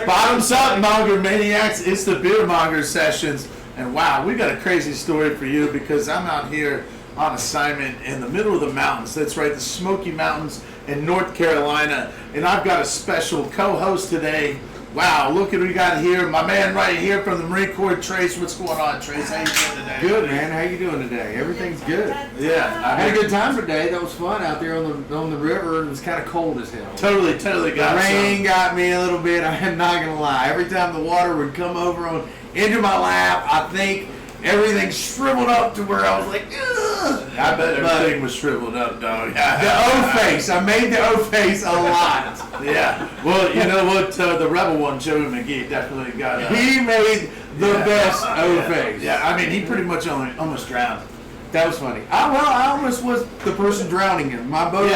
Bottoms up, Monger Maniacs. It's the Beer Monger Sessions. And wow, we got a crazy story for you because I'm out here on assignment in the middle of the mountains. That's right, the Smokey Mountains in North Carolina. And I've got a special co-host today. Wow, look at what we got here. My man right here from the Marine Corps, Trace. What's going on, Trace? How you doing today? Good, man. How you doing today? Everything's good. Yeah. I had a good time today. That was fun out there on the river. It was kind of cold as hell. Totally got the rain some. got me a little bit. I'm not going to lie. Every time the water would come over into my lap, I think everything shriveled up to where I was like, ugh. I bet everything was shriveled up, dog. The O-face. I made the O-face a lot. Yeah. Well, you know what? The rebel one, Joey McGee, definitely got. He made the best O-face. Yeah. I mean, he pretty much almost drowned. That was funny. I almost was the person drowning him. My boat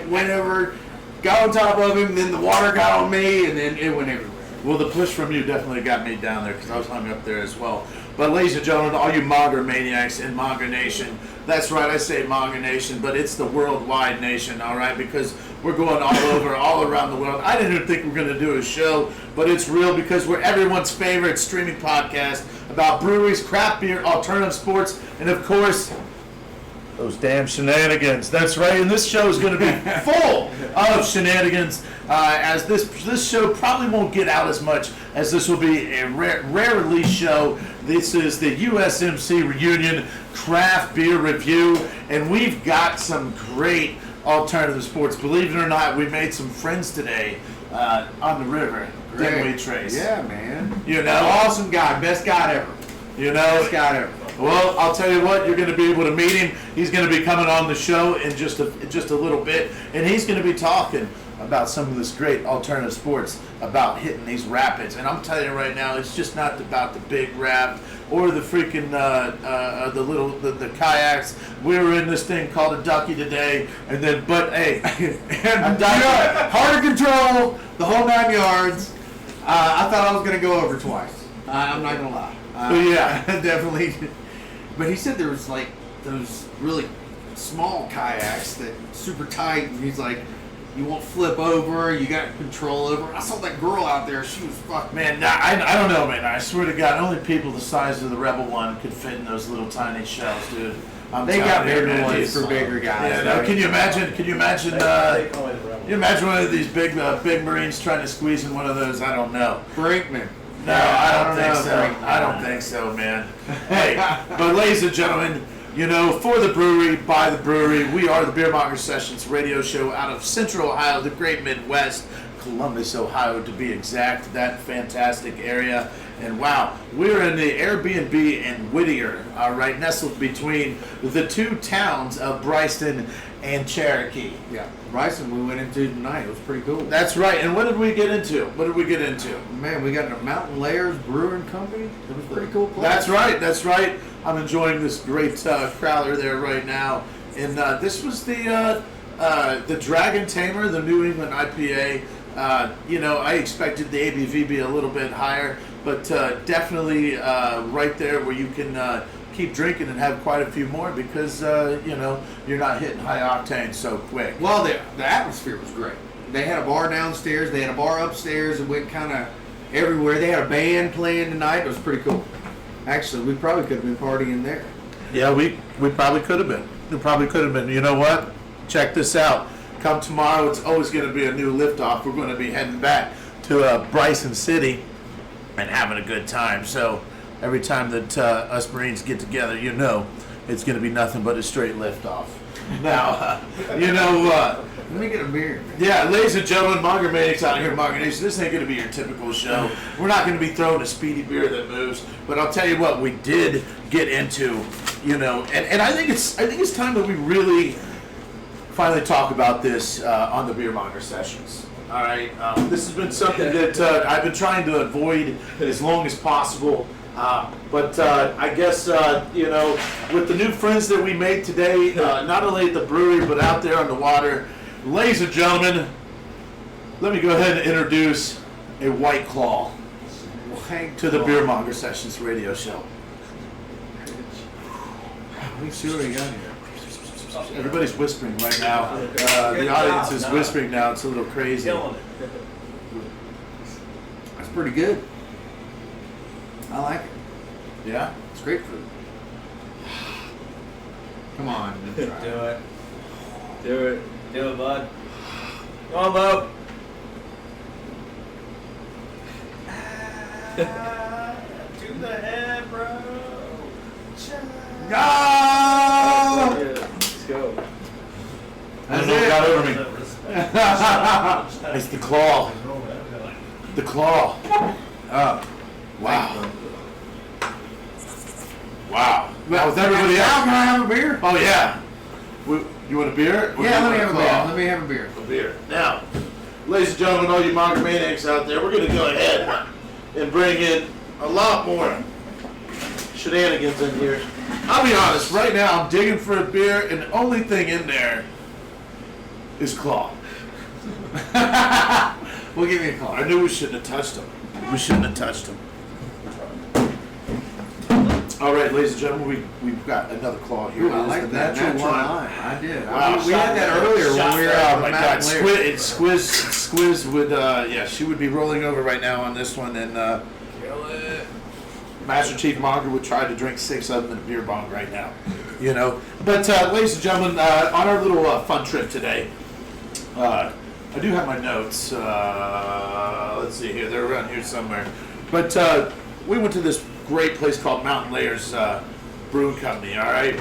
went over, got on top of him, then the water got on me, and then it went everywhere. Well, the push from you definitely got me down there because I was hung up there as well. But ladies and gentlemen, all you Monger Maniacs in Monger Nation, that's right, I say Monger Nation, but it's the worldwide nation, all right, because we're going all over, all around the world. I didn't even think we were going to do a show, but it's real because we're everyone's favorite streaming podcast about breweries, craft beer, alternative sports, and of course, those damn shenanigans. That's right, and this show is going to be full of shenanigans, as this show probably won't get out as much as this will be a rare release show. This is the USMC Reunion Craft Beer Review, and we've got some great alternative sports. Believe it or not, we made some friends today on the river. Didn't we, Trace? Yeah, man. You know? Awesome guy. Best guy ever. You know? Best guy ever. Well, I'll tell you what, you're going to be able to meet him. He's going to be coming on the show in just a little bit, and he's going to be talking about some of this great alternative sports, about hitting these rapids. And I'm telling you right now, it's just not about the big raft or the freaking the kayaks. We were in this thing called a ducky today, and then hey, hard to control the whole 9 yards. I thought I was going to go over twice. I'm not going to lie. Yeah, definitely. But he said there was like those really small kayaks that super tight, and he's like, you won't flip over, you got control over. I saw that girl out there, she was fucked. Man, I don't know, man. I swear to God, only people the size of the Rebel one could fit in those little tiny shells, dude. They got bigger ones for bigger guys. Yeah, no, can you imagine? You imagine one of these big Marines trying to squeeze in one of those? I don't know. Brinkman. No, I don't think so. I don't think so, man. Hey, but ladies and gentlemen, you know, for the brewery, by the brewery, we are the Beer Monger Sessions radio show out of Central Ohio, the great Midwest, Columbus, Ohio, to be exact, that fantastic area. And wow, we're in the Airbnb in Whittier, right nestled between the two towns of Bryson and Cherokee. Yeah, Bryson we went into tonight. It was pretty cool. That's right. And what did we get into? Man, we got a Mountain Layers Brewing Company. It was a pretty cool place. That's right. I'm enjoying this great crowler there right now. And this was the Dragon Tamer, the New England IPA. You know, I expected the ABV be a little bit higher, but definitely right there where you can keep drinking and have quite a few more because, you know, you're not hitting high octane so quick. Well, the atmosphere was great. They had a bar downstairs. They had a bar upstairs. It went kind of everywhere. They had a band playing tonight. It was pretty cool. Actually, we probably could have been partying there. Yeah, we probably could have been. We probably could have been. You know what? Check this out. Come tomorrow, it's always going to be a new liftoff. We're going to be heading back to Bryson City and having a good time. So every time that us Marines get together, you know, it's going to be nothing but a straight liftoff. Now, you know what? Let me get a beer. Yeah, ladies and gentlemen, Monger Maniacs out here in Monger Nation. This ain't going to be your typical show. We're not going to be throwing a speedy beer that moves. But I'll tell you what, we did get into, you know, and I think it's time that we really finally talk about this on the Beer Monger Sessions. All right, this has been something that I've been trying to avoid as long as possible. But I guess, you know, with the new friends that we made today, not only at the brewery, but out there on the water, ladies and gentlemen, let me go ahead and introduce a White Claw to the Beer Monger Sessions radio show. Let me see what we got here. Everybody's whispering right now. The audience is whispering now. It's a little crazy. That's pretty good. I like it. Yeah. It's grapefruit. Come on. Do it. Do it. Do it, bud. Come on, Bo. To the head, bro. No! Let's go. I don't know what got over me. It's the claw. The claw. Oh. Wow. Wow. Well, With everybody now else. can I have a beer? Oh yeah. You want a beer? Or Yeah, you let me want have a claw? beer. Let me have a beer. A beer. Now, ladies and gentlemen, all you monger maniacs out there, we're going to go ahead and bring in a lot more shenanigans in here. I'll be honest, right now I'm digging for a beer, and the only thing in there is claw. We'll give you a call. I knew we shouldn't have touched them. We shouldn't have touched them. All right, ladies and gentlemen, we've got another claw here. Ooh, I It is like the that natural lime. I did. Wow, we had that earlier when we were at Oh the my Mountain God, Lair. Squiz would, yeah, she would be rolling over right now on this one, and Kill it. Master Chief Monger would try to drink 6 of them in a beer bong right now, you know. But ladies and gentlemen, on our little fun trip today, I do have my notes. Let's see here; they're around here somewhere. But we went to this great place called Mountain Layers Brewing Company. All right.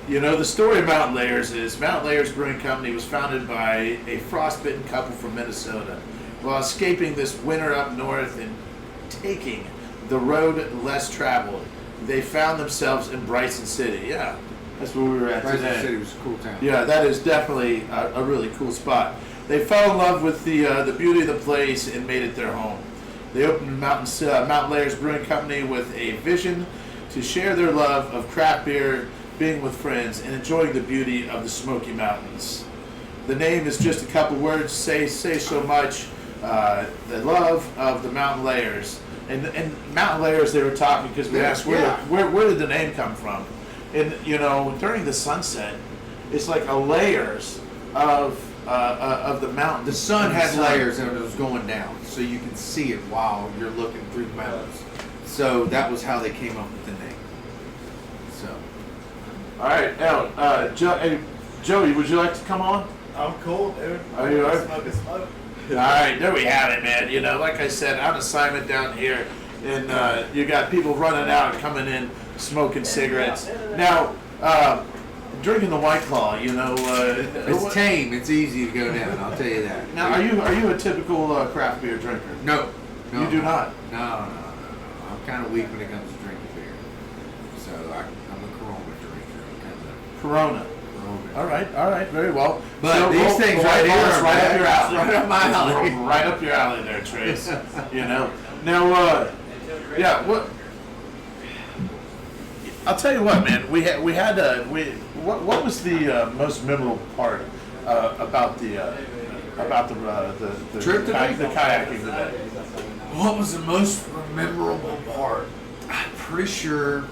You know, the story of Mountain Layers is Mountain Layers Brewing Company was founded by a frostbitten couple from Minnesota. While escaping this winter up north and taking the road less traveled, they found themselves in Bryson City. Yeah, that's where we were at Bryson today. City was a cool town. Yeah, that is definitely a really cool spot. They fell in love with the beauty of the place and made it their home. They opened Mountain Layers Brewing Company with a vision to share their love of craft beer, being with friends, and enjoying the beauty of the Smokey Mountains. The name is just a couple words, say so much. The love of the Mountain Layers. And Mountain Layers, they were talking because we asked where did the name come from? And you know, during the sunset, it's like a layers of the mountain. The sun had layers and it was going down, so you can see it while you're looking through the mountains. So that was how they came up with the name. So, All right, now, hey, Joey, would you like to come on? I'm cool, dude. Are you all right? Smoke a smoke. All right, there we have it, man. You know, like I said, on assignment down here, and you got people running out, coming in, smoking cigarettes. Now, drinking the White Claw, you know. it's tame. It's easy to go down. I'll tell you that. Now, are you a typical craft beer drinker? No. You do not. No. I'm kind of weak when it comes to drinking beer. So I'm a Corona drinker. I'm kind of Corona. All right, very well. But So these things right here are are right up bad. your alley. Right up my alley. Right up your alley there, Trace. You know. Now, yeah. What? I'll tell you what, man. What was the most memorable part about the Trip today? the kayaking today? What was the most memorable part? I'm pretty sure.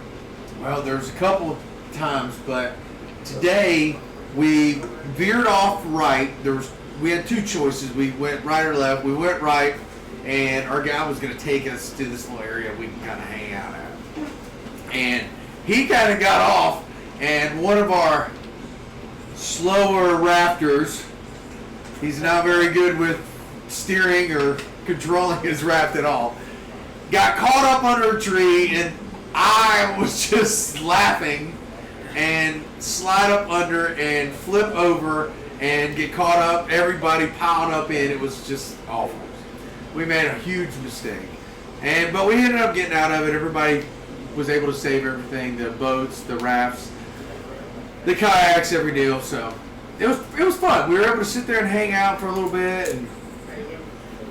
Well, there's a couple of times, but today we veered off right. We had two choices. We went right or left. We went right, and our guy was going to take us to this little area we can kind of hang out at. And he kind of got off, and one of our slower rafters, he's not very good with steering or controlling his raft at all, got caught up under a tree, and I was just laughing and slide up under and flip over and get caught up. Everybody piled up in. It was just awful. We made a huge mistake, but we ended up getting out of it. Everybody was able to save everything: the boats, the rafts, the kayaks, every deal. So it was fun. We were able to sit there and hang out for a little bit. And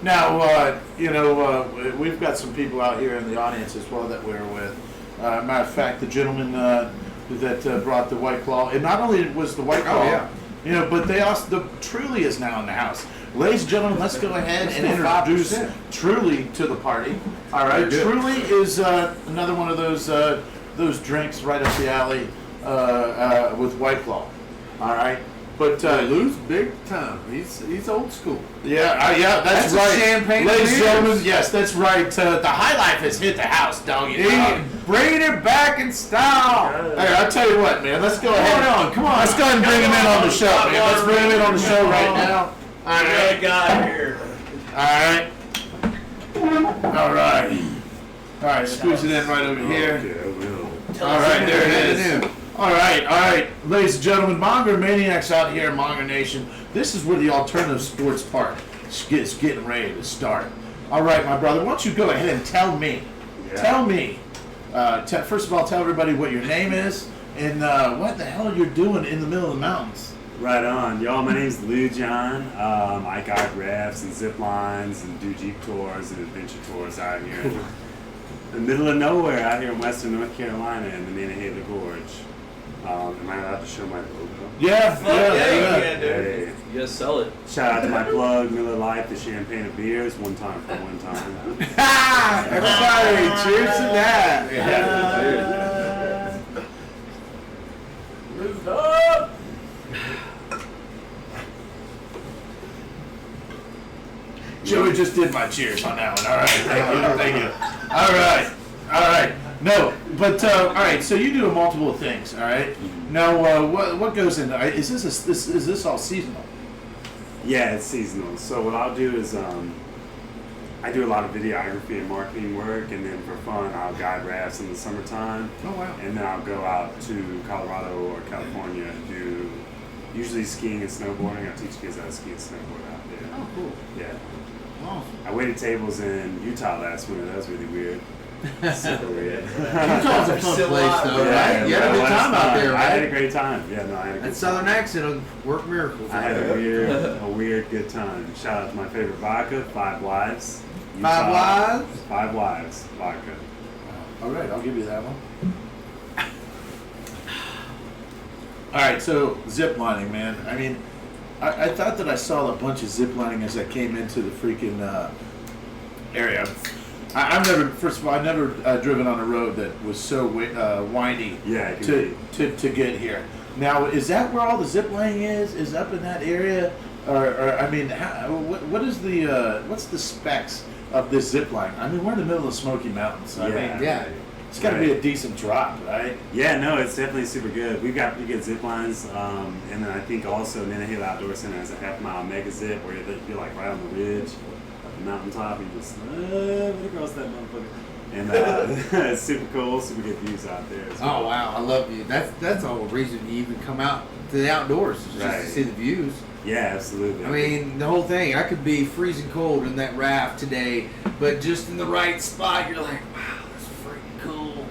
Now, we've got some people out here in the audience as well that we're with. Matter of fact, the gentleman that brought the White Claw, and not only was the White Claw, yeah. you know, but they also, the Truly is now in the house. Ladies and gentlemen, let's go ahead and introduce 5%. Truly to the party. All right, Very good. Truly is another one of those drinks right up the alley with White Claw. All right, But Lou's big time. He's old school. yeah, that's That's a right. champagne Ladies and beers. gentlemen, yes, that's right. The high life has hit the house, dog. You know? Bringing it back in style. Hey, I'll tell you what, man. Let's go ahead. Come on. Let's go ahead and bring him in on the show, man. Let's bring him in on the show right now. All Good right. guy here. All right. All right. Squeeze it in right over here. All right, there it is. All right, ladies and gentlemen, Monger Maniacs out here in Monger Nation. This is where the alternative sports part is getting ready to start. All right, my brother, why don't you go ahead and tell me, first of all, tell everybody what your name is and what the hell you're doing in the middle of the mountains. Right on. Y'all, my name's Lou John. I guide rafts and zip lines and do Jeep tours and adventure tours out here in the middle of nowhere out here in western North Carolina in the Mannahatta Gorge. Am I allowed to show my logo? Yeah, Fuck yeah, you yeah. can, dude. Hey. You gotta sell it. Shout out to my plug, Miller Lite, the champagne of beers, one time for one time. Everybody, cheers to that. Yeah, Move up. Joey just did my cheers on that one. All right, thank you. All right. No, but all right. So you do multiple things. All right. Now, what goes into? Is this all seasonal? Yeah, it's seasonal. So what I'll do is I do a lot of videography and marketing work, and then for fun, I'll guide rafts in the summertime. Oh, wow. And then I'll go out to Colorado or California and do usually skiing and snowboarding. I teach kids how to ski and snowboard out there. Oh, cool. Yeah. Awesome. I waited tables in Utah last winter. That was really weird. Super weird. Utah's a fun Still place, alive. though, right? You had a good time out there, I had a right? great time. Yeah, no, I had a good That southern time. accent will work miracles. I had a weird good time. Shout out to my favorite vodka, Five Wives. Five Utah. Wives? Five Wives vodka. All right, I'll give you that one. All right, so zip lining, man. I mean, I thought that I saw a bunch of zip lining as I came into the freaking area. I've never driven on a road that was so windy Yeah, it can to get here. Now, is that where all the zip lining is? Is up in that area, or I mean, what is what's the specs of this zip line? I mean, we're in the middle of Smokey Mountains. I mean, Yeah. it's got to be a decent drop, right? Yeah, no, it's definitely super good. We've got pretty good zip lines, and then I think also Mannahatta Outdoor Center has a half-mile mega zip where you're like right on the ridge, at the mountaintop, and you just across that motherfucker. And it's super cool, super good views out there. as well. Oh, wow. I love you. That's the whole reason you even come out to the outdoors, is just Right. to see the views. Yeah, absolutely. I mean, the whole thing. I could be freezing cold in that raft today, but just in the right spot, you're like, wow, that's freaking cool.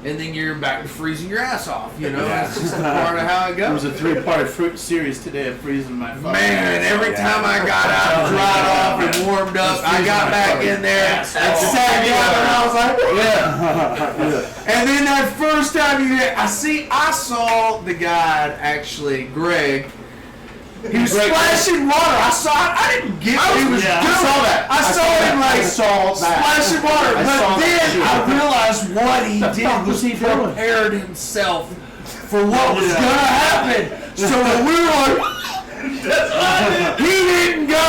And then you're back to freezing your ass off. You know, Yeah. that's just a part of how it There was goes. a 3-part fruit series today of freezing my fucking Man, ass every off. time I got out, dried off, and warmed up, I got back in there and sat down, and I was like, Yeah. and then that first time I saw the guy actually, Greg. He was splashing water. I saw it. I didn't get what he was doing. I saw that. I saw him like I saw that. splashing water. I saw But that then I realized what he did was he doing? prepared himself for what was gonna happen. So when we were like, he didn't go.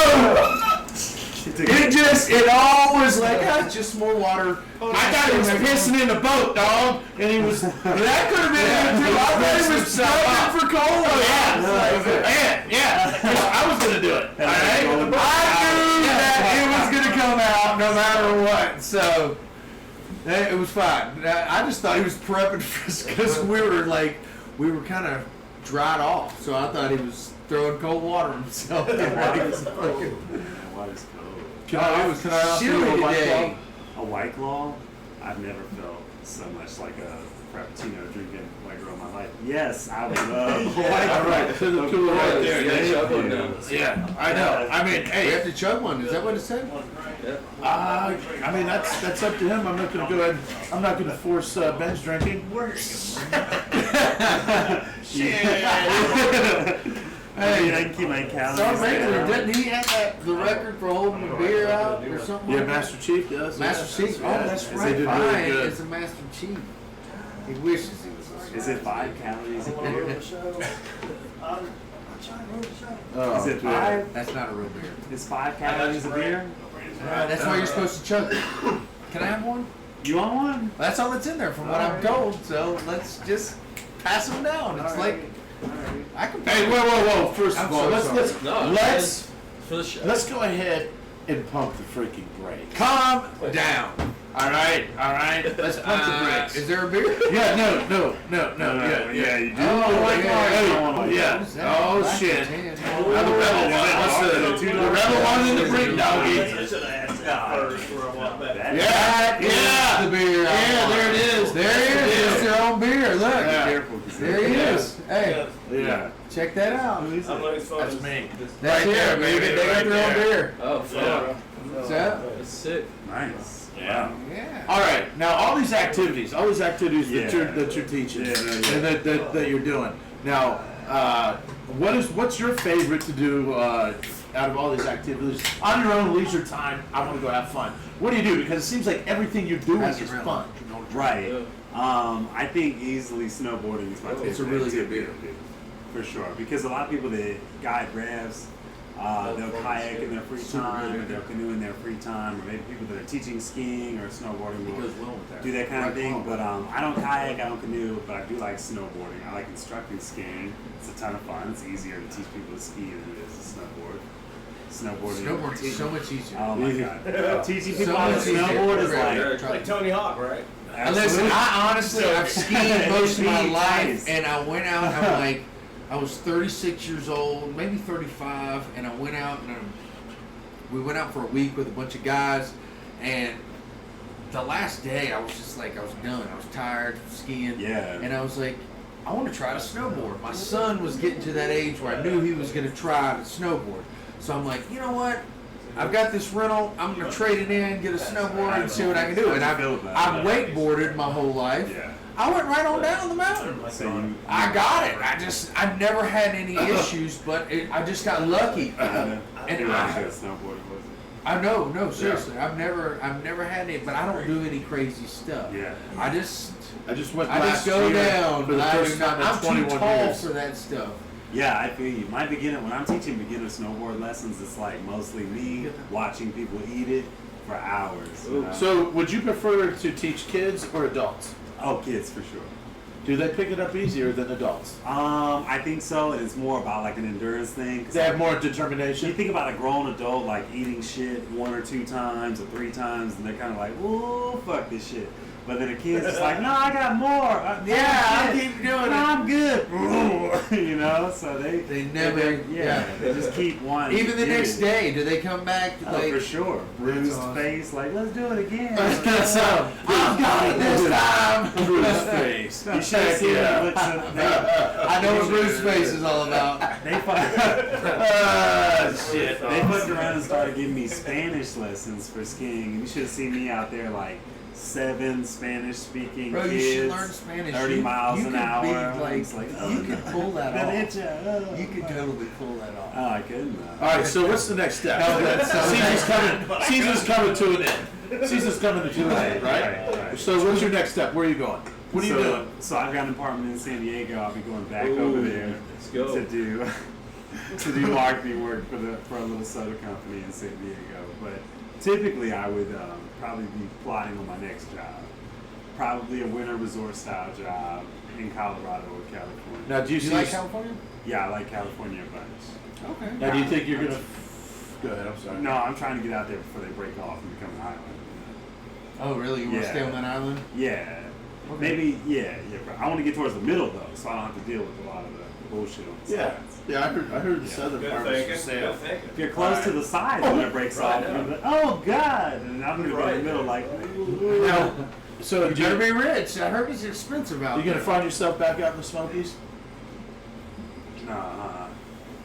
It all was like, it's just more water. I thought he was pissing in the boat, dog, and he was. That could have been it too. I thought he was stuffing for cold. Yeah. I was gonna do it. All right. I knew that it was going to come out no matter what. So it was fine. I just thought he was prepping for us because we were kind of dried off. So I thought he was throwing cold water on himself. Water's cold. Can I ask you chilly a White today. Claw? A White Claw? I've never felt so much like a Frappuccino drinking White Girl in my life. Yes, I would love a White All right, to the cooler right there. You gotta Yeah. shove one down. Yeah, I know. I mean, We hey, have to chug one. Is that what it said? Yeah. I mean that's up to him. I'm not gonna go ahead. I'm not gonna force Ben's drinking. Hey, I can keep my calories down. Didn't he have the record for holding the beer out or something? Yeah, like that? Master Chief does. Master Chief. Oh, Yeah, that's they right. did Fine. really good. It's a Master Chief. He wishes he was. Is it 5 calories a beer? Oh, Is it yeah. 5? That's not a real beer. Is 5 calories a beer? That's why you're supposed to chug it. Can I have one? You want one? That's all that's in there from what I'm told. So let's just pass them down. It's like I can. Hey, whoa! First of I'm all, so let's sorry. let's for the show. let's go ahead and pump the freaking brakes. calm down. All right. Let's pump the brakes. Is there a beer? Yeah, no. Yeah, you do. Oh, Yeah. Oh Black shit. and tan. Now the rebel one. What's the rebel one in the brink doggy? I should have asked that first before I walked back. Yeah. The beer. Yeah, there it is. There he is. It's their own beer. Look. Yeah. Careful, 'cause There he is. Hey, Yeah. check that out. I'm looking forward That's to me. That's Right there, it, baby, They got right their own there. beer. Oh, fuck. Yeah. What's that? That's sick. Nice. Yeah. Yeah. All right. Now all these activities that you're teaching and that you're doing. Now, what's your favorite to do out of all these activities on your own leisure time? I want to go have fun. What do you do? Because it seems like everything you're doing That's is a real fun. Right. I think easily snowboarding is my favorite. It's a really good activity beer. to do, for sure. Because a lot of people that guide revs, they'll kayak in their free time, or they'll canoe in their free time, or maybe people that are teaching skiing or snowboarding will do that kind of thing. But I don't kayak, I don't canoe, but I do like snowboarding. I like instructing skiing. It's a ton of fun. It's easier to teach people to ski than it is to snowboard. Snowboarding is so much easier. Oh my god. Teaching people So how to much easier. snowboard is like It's like Tony Hawk, right? Listen, I honestly, I've skied most of my Me, life, nice. and I went out. I'm like, I was 36 years old, maybe 35, and I went out and we went out for a week with a bunch of guys, and the last day I was just like, I was done. I was tired of skiing, Yeah. and I was like, I want to try to snowboard. My son was getting to that age where I knew he was going to try to snowboard, so I'm like, you know what? I've got this rental. I'm going to trade it in, get a snowboard, and see what I can do. And I've wakeboarded my whole life. Yeah. I went right on down the mountain. So you, I got it. I've never had any issues, but I just got lucky. and And I snowboarding was I know, no, seriously, I've never had any, but I don't do any crazy stuff. Yeah. I just went go last year down. for the I first do not- time in I'm 21 too tall years. for that stuff. Yeah, I feel you. When I'm teaching beginner snowboard lessons, it's like mostly me watching people eat it for hours. You know? So, would you prefer to teach kids or adults? Oh, kids for sure. Do they pick it up easier than adults? I think so. It's more about like an endurance thing. 'Cause They have more you determination. think about a grown adult like eating shit 1 or 2 times or 3 times, and they're kind of like, "Ooh, fuck this shit." But then a kid's just like, "No, I got more. I'll keep doing it. I'm good." You know, so They never, they just keep wanting. Even to the get next it. day, do they come back? Oh, Like, for sure. Bruised awesome. face, like, let's do it again. so, I've got it this time. Bruised face. You should have seen Yeah. the looks of I know what Bruce Face is all about. they Shit. fucked around and started giving me Spanish lessons for skiing. You should have seen me out there like 7 Spanish-speaking Bro, kids. you should learn Spanish. 30 miles you an could hour. Be It's like, like, you could pull that off. Derecha. You could totally pull that off. Oh, I couldn't. All right. So, what's the next step? No, that's so Season's coming. Season's coming to an end. Season's coming to an end, right? Right. So, what's your next step? Where are you going? What are you doing? So I've got an apartment in San Diego. I'll be going back Ooh, over there let's go. to do marketing work for a little soda company in San Diego. But typically, I would probably be plotting on my next job. Probably a winter resort style job in Colorado or California. Now, do you You see? like California? Yeah, I like California a bunch. Okay. Now, do you think you're gonna? Go ahead. I'm sorry. No, I'm trying to get out there before they break off and become an island. Oh, really? You want to Yeah. stay on that island? Yeah. Okay. Maybe, yeah. But I want to get towards the middle though, so I don't have to deal with a lot of the bullshit on the Yeah. sides. Yeah. I heard the Yeah. southern Good part was for thinking. sale. Good thinking. If you're close to the sides when it breaks Right off, now. you're like, oh god, and I'm gonna be in Right. the middle like, Now, so You better be rich. I heard it's expensive out you there. gonna find yourself back out in the Smokies? no,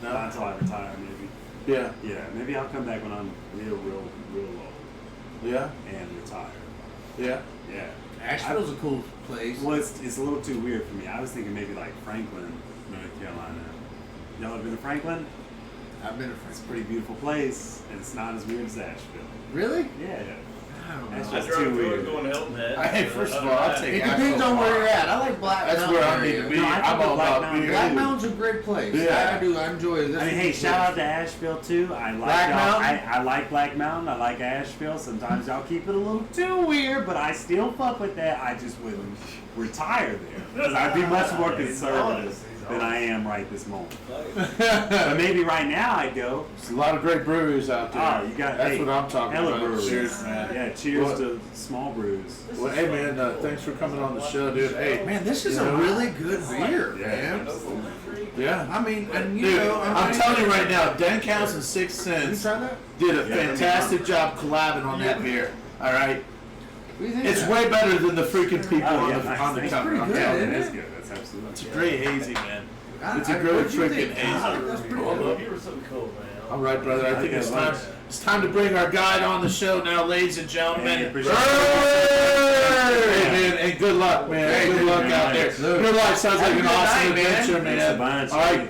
No? not until I retire maybe. Yeah. Yeah, maybe I'll come back when I'm real old Yeah. and retire. Yeah. Yeah. Asheville's a cool place. Well, it's a little too weird for me. I was thinking maybe like Franklin, North Carolina. Y'all ever been to Franklin? I've been to It's France. a pretty beautiful place, and it's not as weird as Asheville. Really? Yeah. don't That's know. I just drove too through weird. it going to Hilton Head. Hey, first of all, I'll take It Asheville depends on where tomorrow. you're at. I like Black That's Mountain where I need area. to be. No, I think I'm all Black about Mountain- beer. Black Mountain's a great place. Yeah. I do. I enjoy it. I mean, hey, shout out to Asheville too. I like Black y'all. Mountain? I like Black Mountain. I like Asheville. Sometimes y'all keep it a little too weird, but I still fuck with that. I just wouldn't retire there because I'd be much more conservative than I am right this moment. But maybe right now I'd go. There's a lot of great breweries out there. Oh, you got That's hey, what I'm talking hella about. breweries. Cheers, man. Yeah, cheers What? to small brews. Well, hey, man, thanks for coming on the show, dude. Hey, Man, this is You a know, really good beer, Yeah. man. yeah. I mean, and you Dude, know, I'm telling you right now, Denkhouse and Six You Sense try that? did a Yeah, fantastic job collabing on that beer. All right, What do you think? it's of that? way better than the freaking people Oh, on yeah, the nice. on the It's cover. pretty I'm good, telling you. isn't That's it? good. That's absolutely. It's a great hazy, man. It's a I- great what'd you freaking think? hazy. That's pretty Hold good. up. You were so cool, man. All right, brother. I think Okay, it's time. lunch. It's time to bring our guide on the show now, ladies and gentlemen. Hey, appreciate Hey, man, and good luck, man. Hey, good dude, luck man. out there. Look. Your life sounds like Have a an good awesome night, man. adventure, Thanks a man. bunch. All right.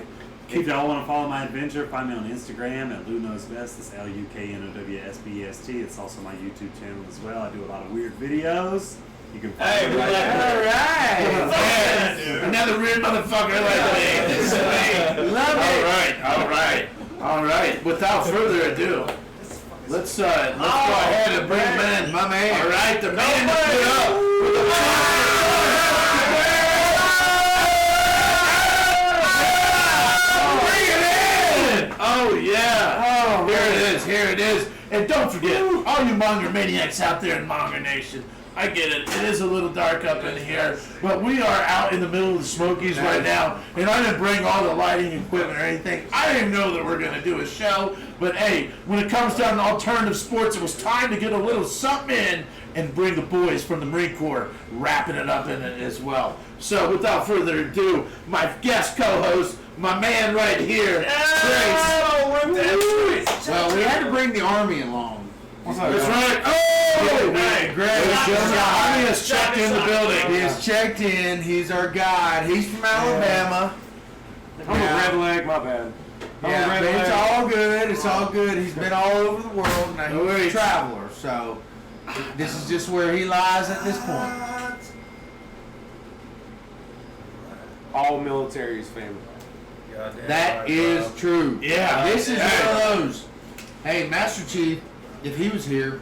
If y'all want to follow my adventure, find me on Instagram at Lou Knows Best. It's LUKNOWSBEST. It's also my YouTube channel as well. I do a lot of weird videos. You can find Hey, me we right like there. All right. Man, another weird motherfucker like me. This is me. Love it. All right. All right. Without further ado, let's go ahead and bring him in. My man. All right, the man to put up with the Bring it in! Oh yeah! Here it is. And don't forget, all you Monger maniacs out there in Monger Nation, I get it. It is a little dark up in here, but we are out in the middle of the Smokies right now, and I didn't bring all the lighting equipment or anything. I didn't know that we're gonna do a show, but hey, when it comes down to alternative sports, it was time to get a little something in and bring the boys from the Marine Corps wrapping it up in it as well. So without further ado, my guest co-host, my man right here, Trace. Well, we had to bring the army along. That's right. Oh, hey, Greg. Army has checked in the building. He has checked in. He's our guide. He's from Alabama. I'm a red leg, my bad. Yeah, red but it's leg. all good. It's all good. He's been all over the world. Now No he's a worries. traveler, so this is just where he lies at this point. All military's family. That is true. Yeah. This is Hey. one of those. Hey, Master Chief, if he was here,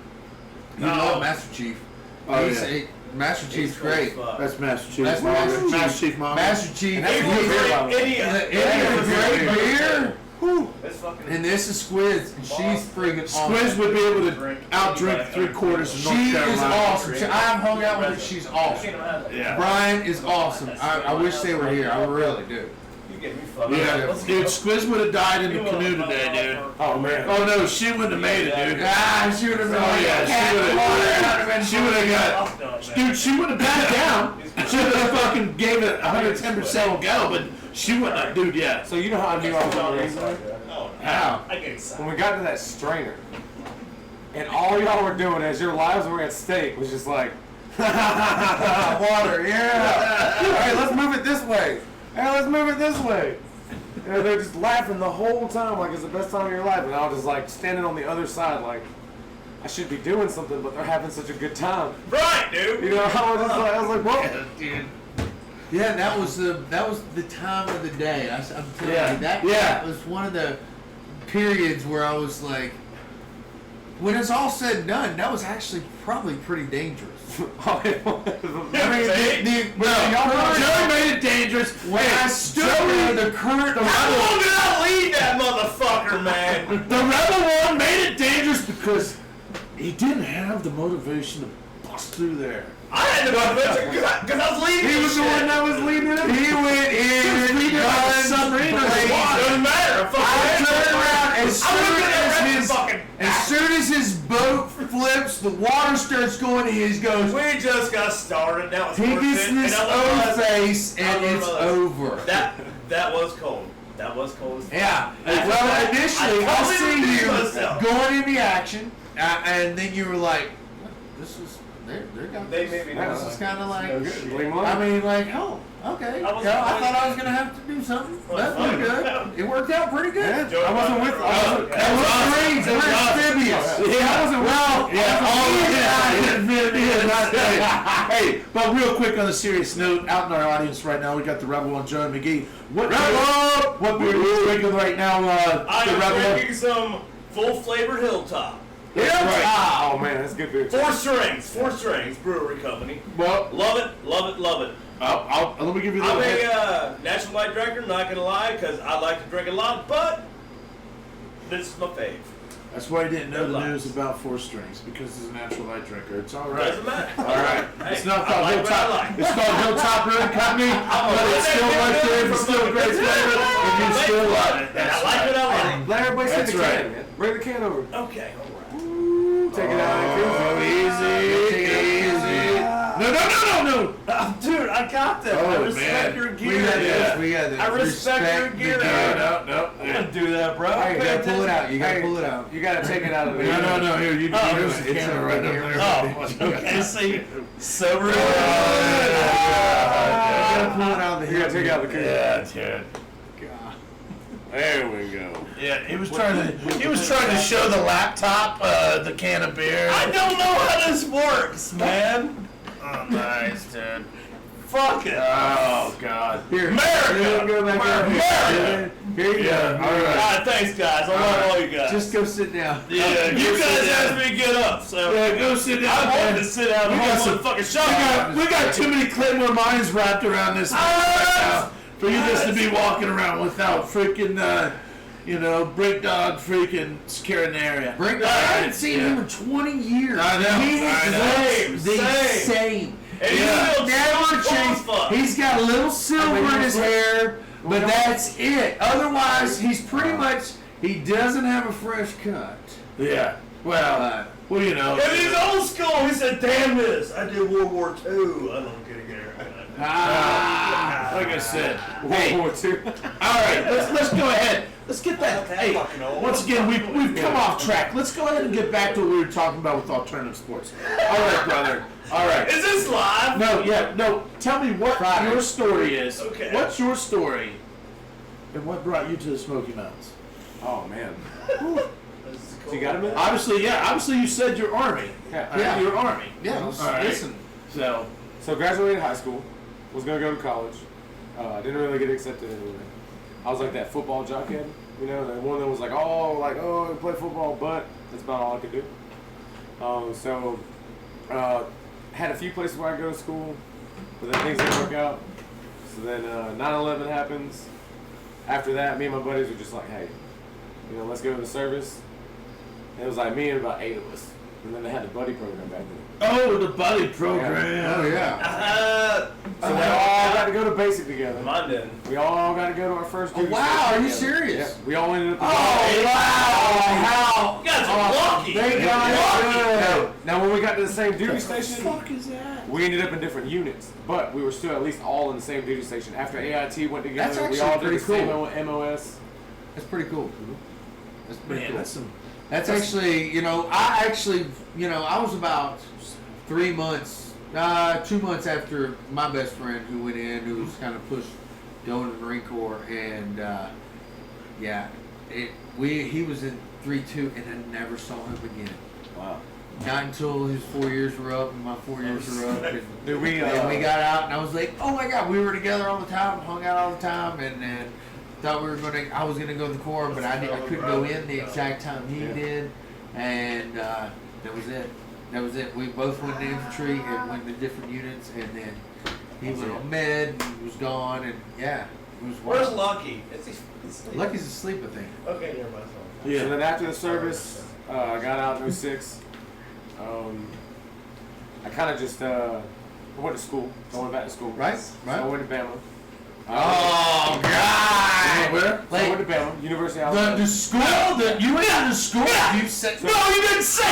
you'd love Master Chief. Oh, He's yeah. Master Chief's great. That's Master Chief. That's Monger. Master Chief. Master Chief Monger. Master Chief. that's he's a good beer, by the way. Idiot. a great beer. Whew. That's fucking. And this is Squiz, and she's freaking awesome. Squiz would be able to outdrink 3/4 of She North is Carolina. awesome. I've hung out with her. She's awesome. Yeah. Brian is awesome. I wish they were here. I really do. You get me fucked Yeah, up. dude, Squiz would have died in the canoe today, dude. Oh man. Oh no, she wouldn't have made it, dude. Ah, she would have been Oh like yeah, a cat in the water. she would have got. Dude, she would have backed down. She would have fucking gave it 110% go, but she wouldn't have, dude. Yeah. So you know how I knew I was on the race? How? I get excited. When we got to that strainer, and all y'all were doing as your lives were at stake was just like, water, yeah. Hey, let's move it this way. Hey, let's move it this way. And they're just laughing the whole time like it's the best time of your life. And I was just like standing on the other side like, I should be doing something, but they're having such a good time. Right, dude. You know, I was like, well, Dude. Yeah, that was the time of the day. I'm telling Yeah. you, that Yeah. was one of the periods where I was like, when it's all said and done, that was actually probably pretty dangerous. oh, it was. I mean, Joe made it dangerous. when I stood there, the current, How long did I lead that motherfucker, man? The Rebel One made it dangerous because he didn't have the motivation to bust through there. I had to motivation because I was leading. He was the one that was leading it. he went in, guns submarine blazing. Doesn't matter. I turned around I as soon as his boat flips, the water starts going, and he goes, We just got started. That was he worth gets it. this And I O realized face, and I it's realized over. that was cold. That was cold as fuck. Yeah. After Well, that, initially, I I totally see redeemed you myself. going into action, and then you were like, "What? This is they're got They this. made me This know. is kind of like." No good. Leave him alone. I mean, like, oh, Okay. I wasn't Yeah, I with thought I you. was gonna have to do something. Well, That's fine. pretty good. It worked out pretty good. Joe, I wasn't with. That was Marines. We're amphibious. I wasn't well. Hey, but real quick on a serious note, out in our audience right now, we got the Rebel and Joe McGee. What beer are you drinking right now? I The am Rebel. drinking some full flavored Hilltop. Ah, oh man, that's good beer. Four strings brewery company. Well, Love it, love it, love it. let me give you the I'm head. a natural light drinker, not gonna lie, because I like to drink a lot, but this is my fave. That's why I didn't know the Good luck. news about Four Strings, because he's a natural light drinker. It's all right. Doesn't matter. All right. Hey, It's not I called like what I Hilltop. like. It's called Hilltop Brewing Company, but it's still right there. It's still a great flavor, and you still love it. And I like what I like. Let everybody see That's the right. can, man. Bring the can over. Okay, alright. Take it out. Oh, easy. No. Dude, I got that. Oh, I respect man. your We gear. got Yeah. this. We got this. I respect your gear. No. I'm gonna do that, bro. You gotta pull it out. You gotta pull it out. You gotta take it out of there. No. Here, you Oh, here's the it's camera over right here. up there. Oh, okay. See, sober. You gotta pull it out of the You gotta take it out of the can. Yeah, dude. There we go. Yeah, he was trying to show the laptop, the can of beer. I don't know how this works, man. Oh, nice, dude. Fuck it. Oh God. Here. America. Go back out here. Here you Yeah. go. All right. Alright, thanks, guys. I love all you guys. Just go sit down. yeah, you go guys sit down. asked me to get up, so Yeah, go sit down. I wanted man. to sit down We and got hold some motherfucking shot. We got too many Claymore mines wrapped around this right now for you just to be walking around without freaking, Brick Dog freaking scaring the area. Break I haven't seen him in 20 years. I know. He I looks know. the Same. same. And He's you still never cool as changed. fuck. He's got a little silver in his hair, but that's it. Otherwise, he's pretty much, he doesn't have a fresh cut. Yeah. Well, you know. If he's old school, he said, damn this, I did World War II. I don't get it. Like I said. Hey, World War II. all right, let's go ahead. Let's get that. Okay, Hey, fucking old. once again, we've come off track. Let's go ahead and get back to what we were talking about with alternative sports. All right, brother. All right. Is this live? No. Tell me what Friday. your story is. Okay. What's your story? And what brought you to the Smoky Mountains? Oh man. This is cool. So you got a minute? Obviously you said you're Army. Yeah. You're Army. Yeah, All right. listen. So, So graduated high school. Was gonna go to college. Didn't really get accepted anyway. I was like that football jockhead, the one that was like, I play football, but that's about all I could do. Had a few places where I go to school, but then things didn't work out. So then 9/11 happens. After that, me and my buddies were just like, hey, let's go to the service. And it was like me and about 8 of us. And then they had the buddy program back then. the buddy program. Oh, yeah. So we all got to go to basic together. Mine didn't. We all got to go to our first Oh, duty wow, station are you together. serious? Yeah, we all ended up. How? You guys are lucky. They got Lucky. it. Now, when we got to the same duty station, fuck is that? we ended up in different units, but we were still at least all in the same duty station. After AIT went together, That's we actually all did the pretty same cool. MOS. That's pretty cool. That's pretty Man, cool. that's some. That's actually, I was about 3 months, 2 months after my best friend who went in, who was kind of pushed going to the Marine Corps, and he was in 3-2, and I never saw him again. Wow. Not until his 4 years were up, and my 4 years were up, and Dude, we got out, and I was like, oh my God, we were together all the time, hung out all the time, and then thought I was gonna go to the Corps, but I couldn't go in the exact time he did, and that was it. That was it. We both went to infantry and went to different units, and then he went on med and was gone, and it was Where's wild. Lucky? Lucky's asleep, I think. Okay, never mind. So then after the service, I got out in 06. I kind of just went to school. I went back to school. Right? So I went to Bama. Oh God! Where? So I went to Bama, University of The Alabama. school that you went to school. You said No, you didn't say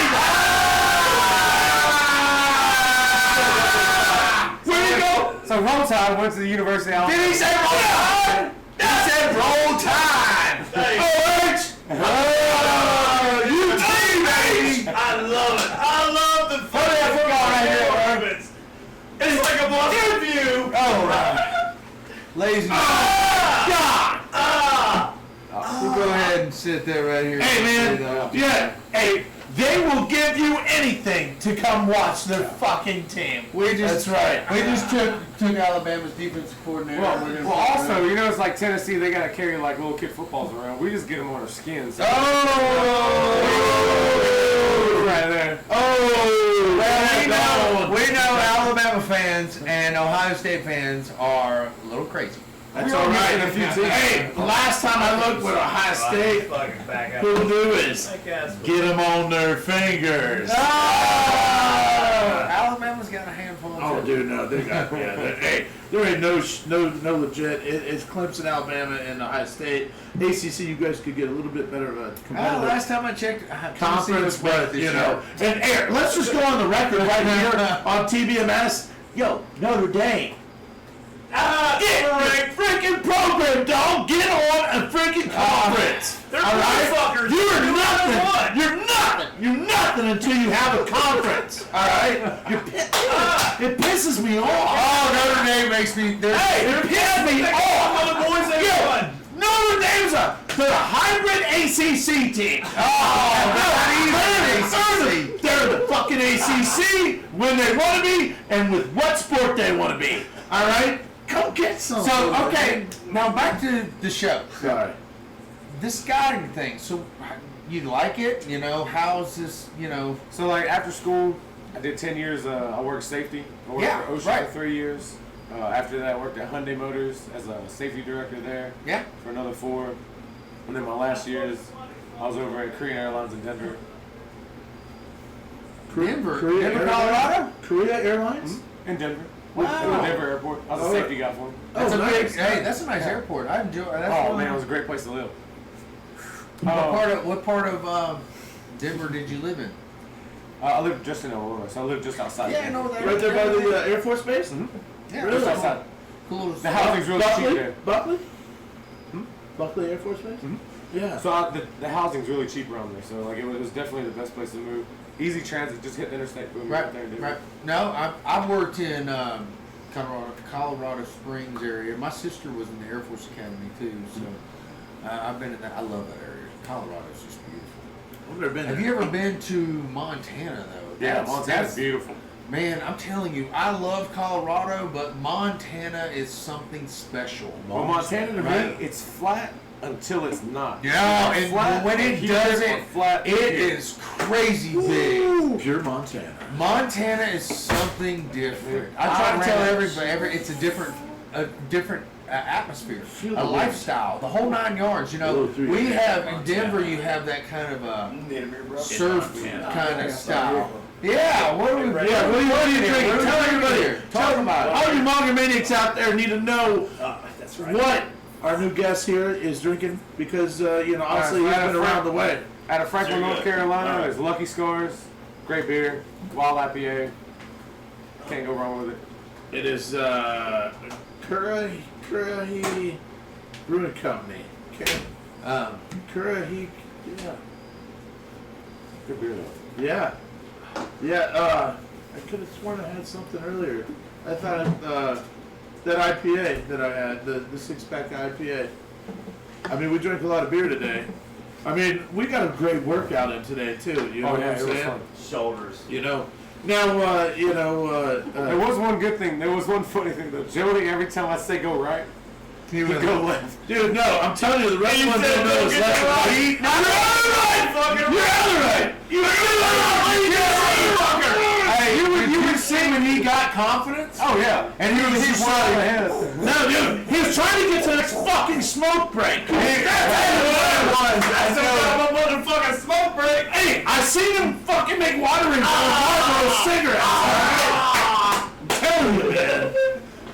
that. Where'd he go? So Roll Tide went to the University of Alabama. Did he say roll tide? He said roll tide. You baby. I love it. I love the that football right here, bro. arguments. It's like a Boston view. Oh, right. ladies and you go ahead and sit there right here. Hey, man. Yeah. Hey, they will give you anything to come watch their fucking team. That's right. We just took Alabama's defensive coordinator. Well, also, you know, it's like Tennessee. They gotta carry like little kid footballs around. We just get them on our skins. Oh, right there. Oh, well, we know Alabama fans and Ohio State fans are a little crazy. That's all right. Hey, last time I looked with Ohio State, what we'll do is get them on their fingers. Alabama's got a handful of Oh, dude, no, they got hey, there ain't no legit. It's Clemson, Alabama, and Ohio State. ACC, you guys could get a little bit better of a competitive last time I checked, conference, but you know. And Eric, let's just go on the record right here on TBMS. Yo, Notre Dame. Get a freaking program, dog. Get on a freaking conference. They're all right? fuckers. You're nothing. You're nothing. You're nothing until you have a conference. All right? It pisses me off. Oh, Notre Dame makes me. Hey, it pisses me off. All the boys they won. Notre Dame's they're a hybrid ACC team. They're the fucking ACC when they want to be and with what sport they want to be. All right? Come get some. So, okay, now back to the show. Sorry. This guiding thing. So, you like it? You know, how's this, you know? So like after school, I did 10 years. I worked safety. I worked for OSHA for 3 years. After that, I worked at Hyundai Motors as a safety director there. Yeah. For another 4. And then my last years, I was over at Korean Airlines in Denver. Denver, Airlines? Colorado? Korea Airlines? In Denver. Wow. At the Denver airport. I was a safety guy for them. That's a nice. big. Hey, that's a nice airport. I enjoy. Oh man, it was a great place to live. What part of Denver did you live in? I lived just in Aurora, so I lived just outside. Yeah, I know that. Right there by the Air Force Base? Yeah, Just Really? outside. cool. The housing's really cheap there. Buckley? Buckley Air Force Base? Yeah. So the housing's really cheap around there. So like it was definitely the best place to move. Easy transit, just hit the interstate, boom, Right, right there. in Denver. right. No, I worked in Colorado Springs area. My sister was in the Air Force Academy too, so I've been in that. I love that area. Colorado's just beautiful. I've never been Have there. you ever been to Montana though? Yeah, Montana's beautiful. Man, I'm telling you, I love Colorado, but Montana is something special. Well, Montana to Right. me, it's flat until it's not. Yeah, It's and flat when it here does or it, flat it here. is crazy big. Pure Montana. Montana is something different. I I try to tell ran- everybody, it's a different atmosphere, Feel a the lifestyle, the whole 9 yards. You know, Blow through we your have head, in Denver, Montana. you have that kind of surf Montana. kind of style. Yeah, what are we? Yeah, what are you drinking? What are we Tell drinking everybody. here? Talk about it. All you Monger Maniacs out there need to know That's right. what our new guest here is drinking because, obviously he's been around the way. Out of Franklin, Very North good. Carolina, All right. there's Lucky Scores, great beer, wild IPA. Can't go wrong with it. It is Currahee Brewing Company. Okay. Currahee, yeah. Good beer though. Yeah. Yeah, I could have sworn I had something earlier. I thought that IPA that I had, the 6-pack IPA. I mean, we drank a lot of beer today. I mean, we got a great workout in today, too. You know what I'm it was saying? fun. Shoulders. You know. Now, There was one good thing. There was one funny thing though. Jody, every time I say go right, he would go left. dude, no, I'm telling you, the rest of You them said don't know don't it's get left that and right. right. No, you're out of right. You're out of right. Hey, you would see when he got confidence. Oh yeah, And he was he's just well like, ahead. No, dude, he was trying to get to the next fucking smoke break. I still got my motherfucking smoke break. Hey, I seen him fucking make watering Marlboro cigarettes. I'm telling you, man.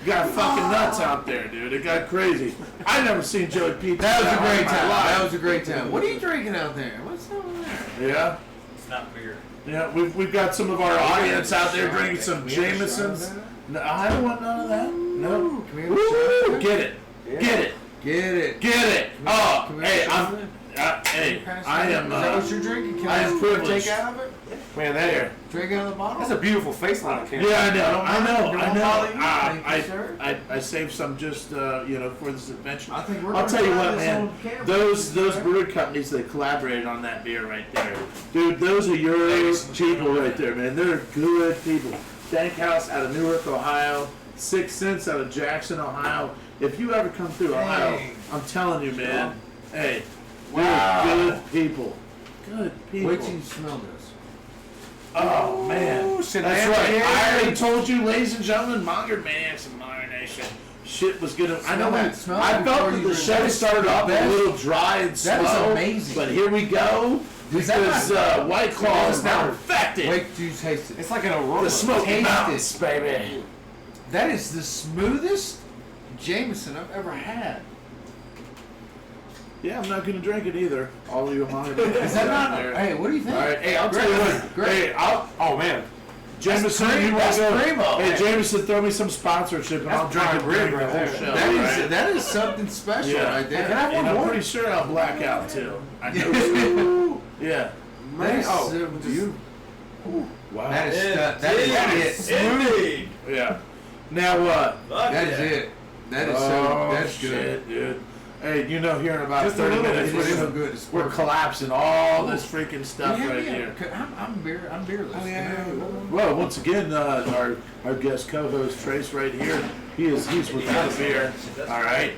You got fucking nuts out there, dude. It got crazy. I never seen Joey Pete. That was a great in my time. life. That was a great time. What are you drinking out there? What's over there? Yeah. It's not beer. Yeah, we've got some of our audience out there drinking some Jamesons. No, I don't want none of that. No. Can we have a shot? Get it. Get it. Get it. Get it. Oh, Can we hey, have a shot of Hey, Pass I that. am. Is that what you're drinking? Can I am privileged. take out of it? Man, that Drink out of the bottle? that's a beautiful face line. Can't Yeah, I You know. don't I mind? know. You I won't know. bother you? Thank you, sir. I saved some just for this adventure. I think we're I'll gonna tell you try what, this man. on camera. Those brewery companies that collaborated on that beer right there, dude. Those are your people right there, man. They're good people. Dank House out of Newark, Ohio. 6 Cents out of Jackson, Ohio. If you ever come through Ohio, Dang. I'm telling you, man. Hey, Wow. they're good people. Good people. Wait till you smell this. Oh man, Ooh, that's shenanigans. right. I already told you, ladies and gentlemen, Monger Maniacs and Monger Nation. Shit was gonna. I know. Smell that, smell I that felt before that you the drink. show That is started the off a best. little dry and slow. That is amazing. But here we go. Is that Because not- White Claw is now Wait perfected. Wait till you taste it. It's like an aroma. The Smokey Taste Mountains, it. baby. That is the smoothest Jameson I've ever had. Yeah, I'm not gonna drink it either. All of you Monger Is Maniacs that out not? there. Hey, what do you think? All right, hey, I'll tell you what. Great. Hey, Oh man, Jameson, That's you want that's to go? primo. Hey, Jameson, throw me some sponsorship, and That's I'll drink prime it during rib the right whole there. show. That is right? that is something special Yeah. right there. Can I have And one I'm more? pretty sure I'll black out too. I know. Yeah. That is Oh, so just- beautiful. Wow. That is that is it. Indeed. Yeah. Now what? Fuck That yeah. is it. That is Oh, so. That's shit, good. dude. Hey, you know, here in about Just a 30 little minutes, It we're, is so gonna, good. It's we're perfect. collapsing all this freaking stuff Yeah, right yeah. here. I'm beerless. Oh, yeah. Well, once again, our guest co-host Trace right here. He's without a beer. All right.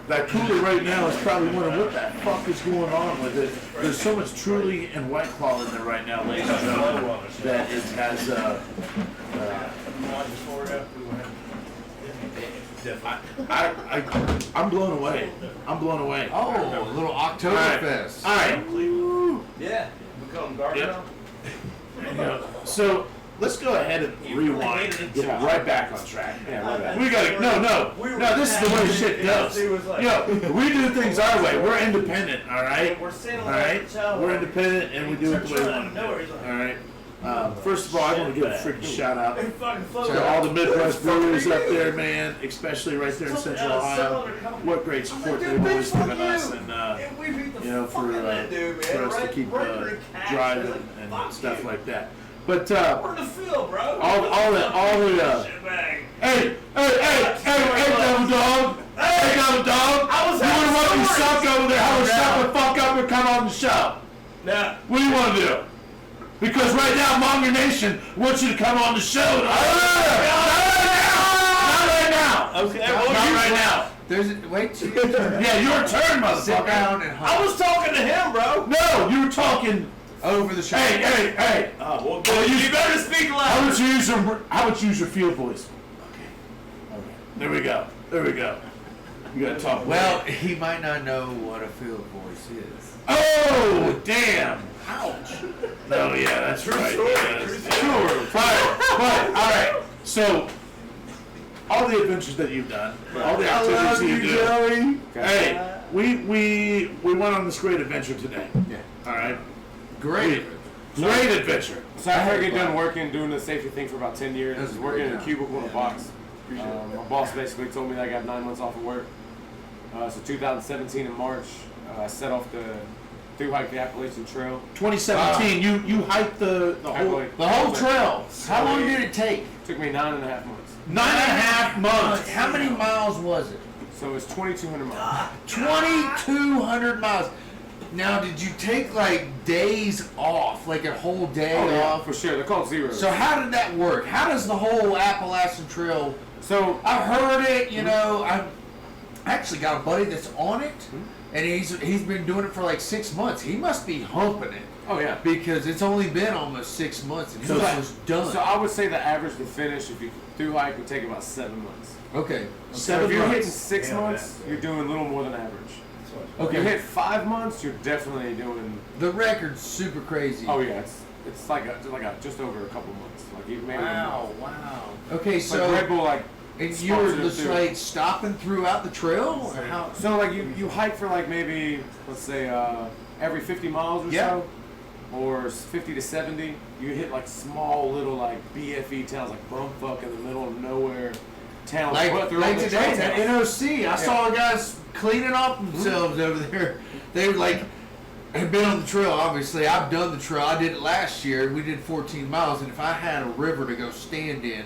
That cooler right now is probably wondering what the fuck is going on with it. There's so much Truly and White Claw in there right now, ladies and gentlemen, that it has. I'm blown away. I'm blown away. Oh, a little Oktoberfest. All right. Yeah. Become dark Yep. now. You know, so let's go ahead and rewind and get right back on track. Yeah, my bad. We gotta no. This is the way shit goes. We do things our way. We're independent, all right. We're sitting All right. We're independent and we do it the way we want to do it. All right. First of all, I want to give a freaking shout out to all the Midwest breweries up there, man, especially right there in Central Ohio. What great support they've always given us, and for us to keep driving and stuff like that. But We're in the field, bro. all the hey, devil dog. Hey, devil dog. I was You want to run having your stories. suck over there? How to shut the fuck up and come on the show? Now, What do you want to do? Because right now, Monger Nation wants you to come on the show. Not right now. okay. Not right now. Wait till your turn. Yeah, your turn, Sit motherfucker. down and I was talking to him, bro. No, you were talking. over the shoulder. Hey. Well, you better speak How loud. would you use your field voice? Okay. There we go. You gotta talk. Well, he might not know what a field voice is. Oh, damn. Ouch. No, yeah, that's right. Sure. But, all right. So, all the adventures that you've done, all the activities that you do. Joey. Hey, we went on this great adventure today. Yeah. All right. Great. Great adventure. So after I get done working, doing the safety thing for about 10 years, That's a working in a great cubicle in a box. My boss basically told me that I got 9 months off of work. So 2017 in March, I set off through hike the Appalachian Trail. 2017. You hiked the whole The whole trail. How long did it take? Took me 9.5 months. 9.5 months. How many miles was it? So it's 2,200 miles. 2,200 miles. Now, did you take like days off, like a whole day Oh, yeah, off? for sure. They're called zeros. So how did that work? How does the whole Appalachian Trail? So I've heard it. You know, I've actually got a buddy that's on it, and he's been doing it for like 6 months. He must be humping it oh yeah. because it's only been almost 6 months, and he was done. So I would say the average to finish, if you through hike, would take about 7 months. Okay. So 7 if you're months. hitting 6 months, you're doing a little more than average. If you Okay. hit 5 months, you're definitely doing. The record's super crazy. Oh yeah, it's like just over a couple months. Like you maybe. Wow. Okay, So so Red Bull like. and you were sponsored just too. like stopping throughout the trail, or how? So like you hike for like maybe let's say every 50 miles or Yeah. so, or 50 to 70, you hit like small little like BFE towns like Bumfuck in the middle of nowhere towns. Like but they're on the today trail at towns. NOC, I saw a guy cleaning off themselves over there. They were like, had been on the trail, obviously. I've done the trail. I did it last year. We did 14 miles, and if I had a river to go stand in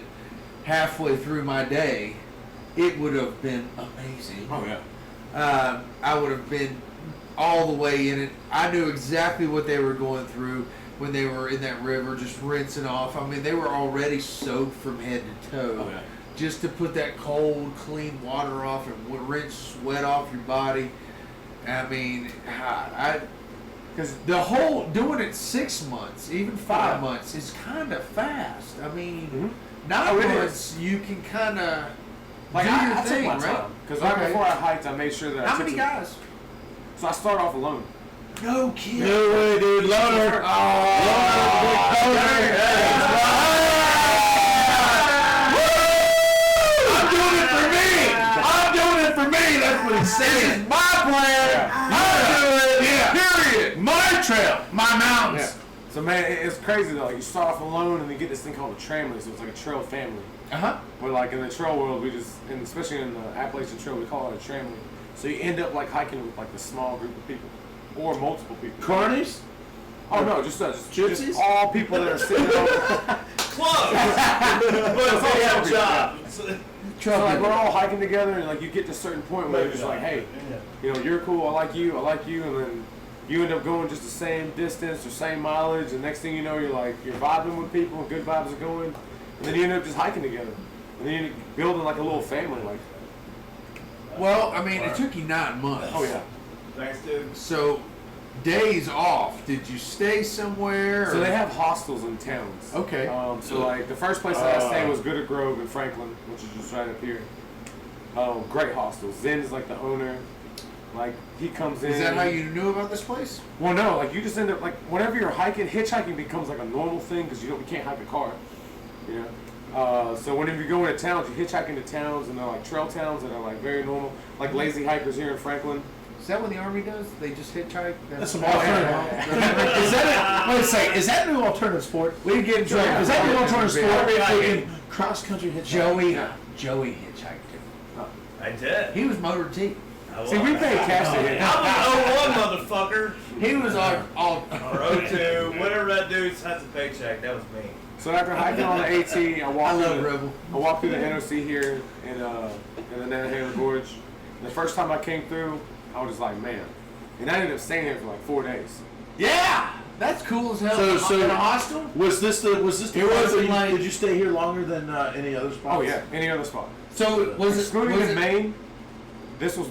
halfway through my day, it would have been amazing. Oh, yeah. I would have been all the way in it. I knew exactly what they were going through when they were in that river, just rinsing off. I mean, they were already soaked from head to toe. Oh, yeah. Just to put that cold, clean water off and rinse sweat off your body. I mean, because the whole doing it 6 months, even 5 months, is kind of fast. I mean, 9 months you can kind of Like do your I thing, took my right? time because right before I hiked, I made sure that. How many guys? So I start off alone. No kidding. No way, dude. Loner. I'm doing it for me. I'm doing it for me. That's what he's saying. My plan. I'm doing it. Yeah. Period. My trail. My mountains. Yeah. So man, it's crazy though. Like you start off alone and you get this thing called a tramily. So it's like a trail family. But like in the trail world, we just, and especially in the Appalachian Trail, we call it a tramily. So you end up like hiking with like a small group of people, or multiple people. Carnies? Oh no, just Gypsies? all people that are sitting over. Close. But they have jobs. So like we're all hiking together, and like you get to a certain point where you're just like, hey, you know, you're cool, I like you, and then you end up going just the same distance or same mileage, and next thing you know, you're vibing with people, and good vibes are going, and then you end up just hiking together, and then you end up building like a little family, like. Well, I mean, it took you 9 months. Oh yeah. Thanks, dude. So, days off. Did you stay somewhere? So or- they have hostels in towns. Okay. So like the first place that I stayed was Gooder Grove in Franklin, which is just right up here. Great hostels. Zen is like the owner. Like he comes in. Is that how you knew about this place? Well, no. Like you just end up like whenever you're hiking, hitchhiking becomes like a normal thing because you can't hike a car. You know. So whenever you go into towns, you hitchhike into towns, and they're like trail towns that are like very normal, like lazy hikers here in Franklin. Is that what the Army does? They just hitchhike? That's some alternative. Is that it? Wait a second. Is that new alternative sport? We get in trouble. Is that new alternative sport? Hiking. Cross country hitchhiking. Joey hitchhiked too. I did. He was motor T. See, we pay cash to hit. I was 01, motherfucker. He was all Or 02, whatever that dude has a paycheck. That was me. So after hiking on the AT, I I love Rebel. walked through the NOC here in the Nantahala Gorge. And the first time I came through, I was just like, man. And I ended up staying here for like 4 days. Yeah, that's cool as hell. So- in a hostel? Was this the It spot wasn't that like- did you stay here longer than any other spots? Oh yeah, any other spot. So was it? Excluding Was in it Maine, this was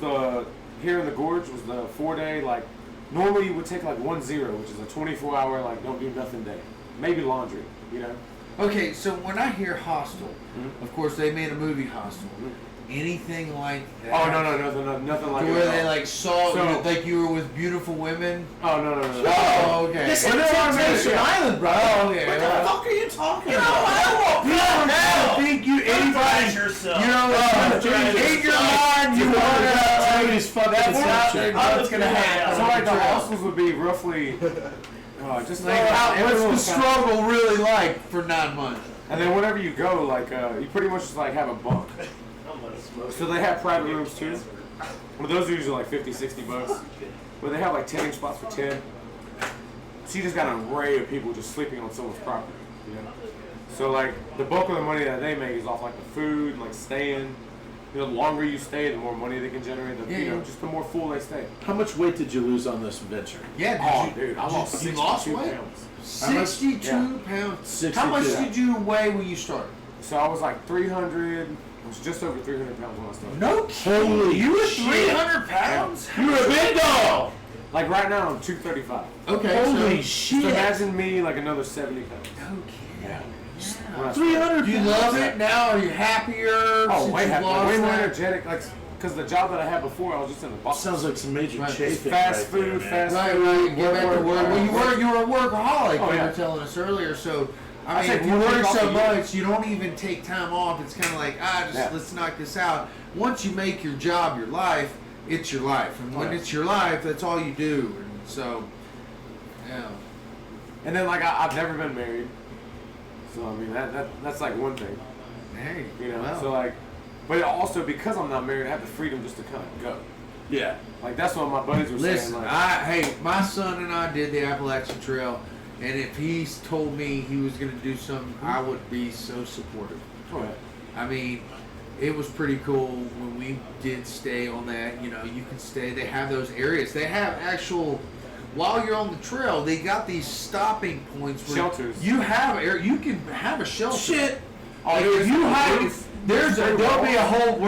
here in the gorge was the 4 day, like, normally you would take like 1-0, which is a 24-hour, like, don't do nothing day. Maybe laundry, you know? okay, so when I hear hostel, of course they made a movie Hostel. Anything like that? Oh, no, nothing like To it where at they all. like saw So- like you were with beautiful women. Oh, no. Oh, okay. This is Well, no, I mean, Temptation yeah. Island, bro. Oh, okay. What the well, fuck are you talking I about? won't I don't think you anybody. yourself. You know, in your mind, you want to. Somebody's fucking That's out Snapchat. there. What's gonna happen? So, like, the Trail. hostels would be roughly, just Like, every what's little the town. struggle really like for 9 months? And then whenever you go, like, you pretty much just, like, have a bunk. I'm gonna smoke. So they have private rooms, too. Well, those are usually like $50-$60. But they have like tanning spots for 10. So you just got an array of people just sleeping on someone's property, you know? So like the bulk of the money that they make is off like the food, like staying. You know, the longer you stay, the more money they can generate. You know, just the more full they stay. How much weight did you lose on this adventure? Yeah, Oh, dude, I lost you 62 lost weight? pounds. 62 Yeah. pounds. 62. How much did you weigh when you started? So I was like 300. I was just over 300 pounds when I started. No kidding. Holy You were shit. 300 pounds? You're a big dog. Like right now, I'm 235. Okay, Holy so shit. So imagine me like another 70 pounds. no kidding. Yeah. Yeah. When I 300 Do you pounds. love it now? Are you happier? Oh, since way you've happier, lost way more that? energetic. Like, because the job that I had before, I was just in the box. Sounds like some major Right. chafing. Fast right food, there, fast Right, food. right. Get back to work. Well, you were a workaholic. Oh, You yeah. were telling us earlier. So, I I mean, take if you one work week off so a year. much, you don't even take time off. It's kind of like Yeah. let's knock this out. Once you make your job your life, it's your life, and when Yeah. it's your life, that's all you do. And so, yeah. And then like I've never been married, so I mean that's like one thing, Hey, you know. well, So like, but also because I'm not married, I have the freedom just to kind of go. Yeah. Like that's what my buddies were Listen, saying. Like, hey, my son and I did the Appalachian Trail, and if he's told me he was going to do something, I would be so supportive. oh, yeah. I mean, it was pretty cool when we did stay on that. You know, you can stay. They have those areas. They have actual. While you're on the trail, they got these stopping points where Shelters. you have air. You can have a shelter. Shit. Like There's if you a hike, roof. there's There's there'll be a walls. hole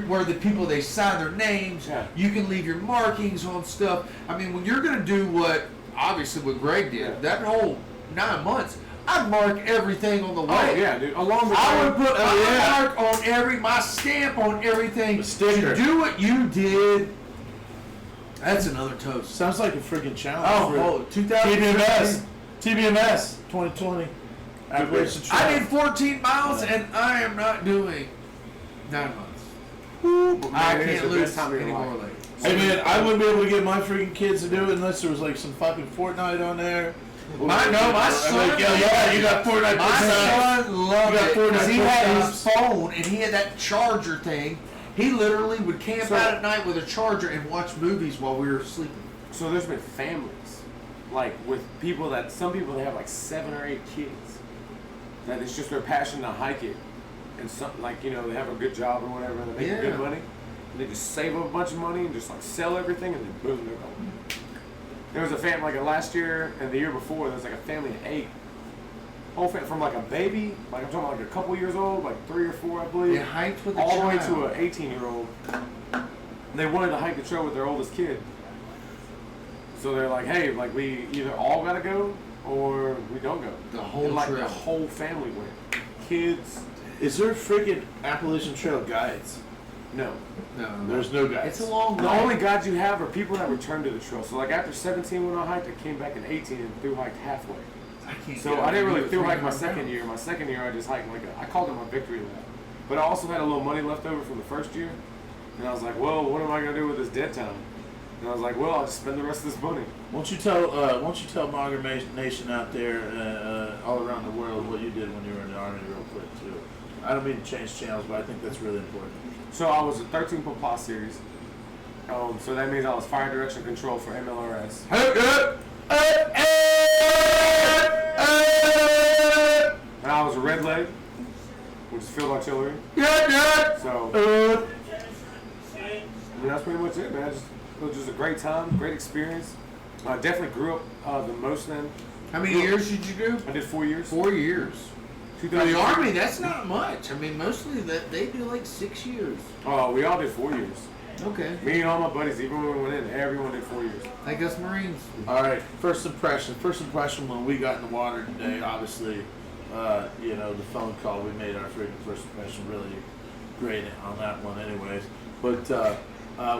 where the people they sign their names. Yeah. You can leave your markings on stuff. I mean, when you're gonna do what obviously what Greg did, Yeah. that whole 9 months, I'd mark everything on the way. Oh yeah, dude. Along the I way. would put Oh, yeah. my mark on my stamp on everything. A sticker. To do what you did. That's another toast. Sounds like a freaking challenge. Oh, for 2000 TBMS 2020. Appalachian Trail. I did 14 miles and I am not doing 9 months. But man, I it is can't the lose best time of any your more life. legs. Hey man, I wouldn't be able to get my freaking kids to do it unless there was like some fucking Fortnite on there. My son. Like, yeah, you got Fortnite. My son loved You got it because Fortnite he had push-ups. his phone and he had that charger thing. He literally would camp out at night with a charger and watch movies while we were sleeping. So there's been families, like with people that some people they have like 7 or 8 kids. That it's just their passion to hike it, and some like they have a good job or whatever, and they make Yeah. good money. And they just save up a bunch of money and just like sell everything, and then boom, they're gone. There was a family like last year and the year before. There was like a family of 8. Whole family from like a baby, like I'm talking like a couple years old, like 3 or 4, I believe. They hiked with a all the way child. to an 18-year-old. They wanted to hike the trail with their oldest kid. So they're like, hey, like we either all gotta go or we don't go. The whole and like trail. the whole family went. Kids, Is there freaking Appalachian Trail guides? no. No, There's no guides. It's a long The hike. only guides you have are people that return to the trail. So like after 17 when I hiked, I came back in 18 and through hiked halfway. I can't So get I didn't over really it. through hike my 300 second pounds. year. My second year I just hiked I called it my victory lap. But I also had a little money left over from the first year. And I was like, well, what am I gonna do with this dead time? And I was like, well, I'll just spend the rest of this money. Won't you tell Monger Nation out there, all around the world, what you did when you were in the Army, real quick too? I don't mean to change channels, but I think that's really important. So I was a 13 Papa series. So that means I was fire direction control for MLRS. And I was a red leg, which is field artillery. So I mean, that's pretty much it, man. It was just a great time, great experience. I definitely grew up the most then. How many years did you do? I did 4 years. 4 years. For 2000 the Army, that's not much. I mean, mostly that they do like 6 years. Oh, we all did 4 years. Okay. Me and all my buddies, even when we went in, everyone did 4 years. Like us Marines. All right, first impression. First impression when we got in the water today. Obviously, the phone call we made our freaking first impression really great on that one, anyways. But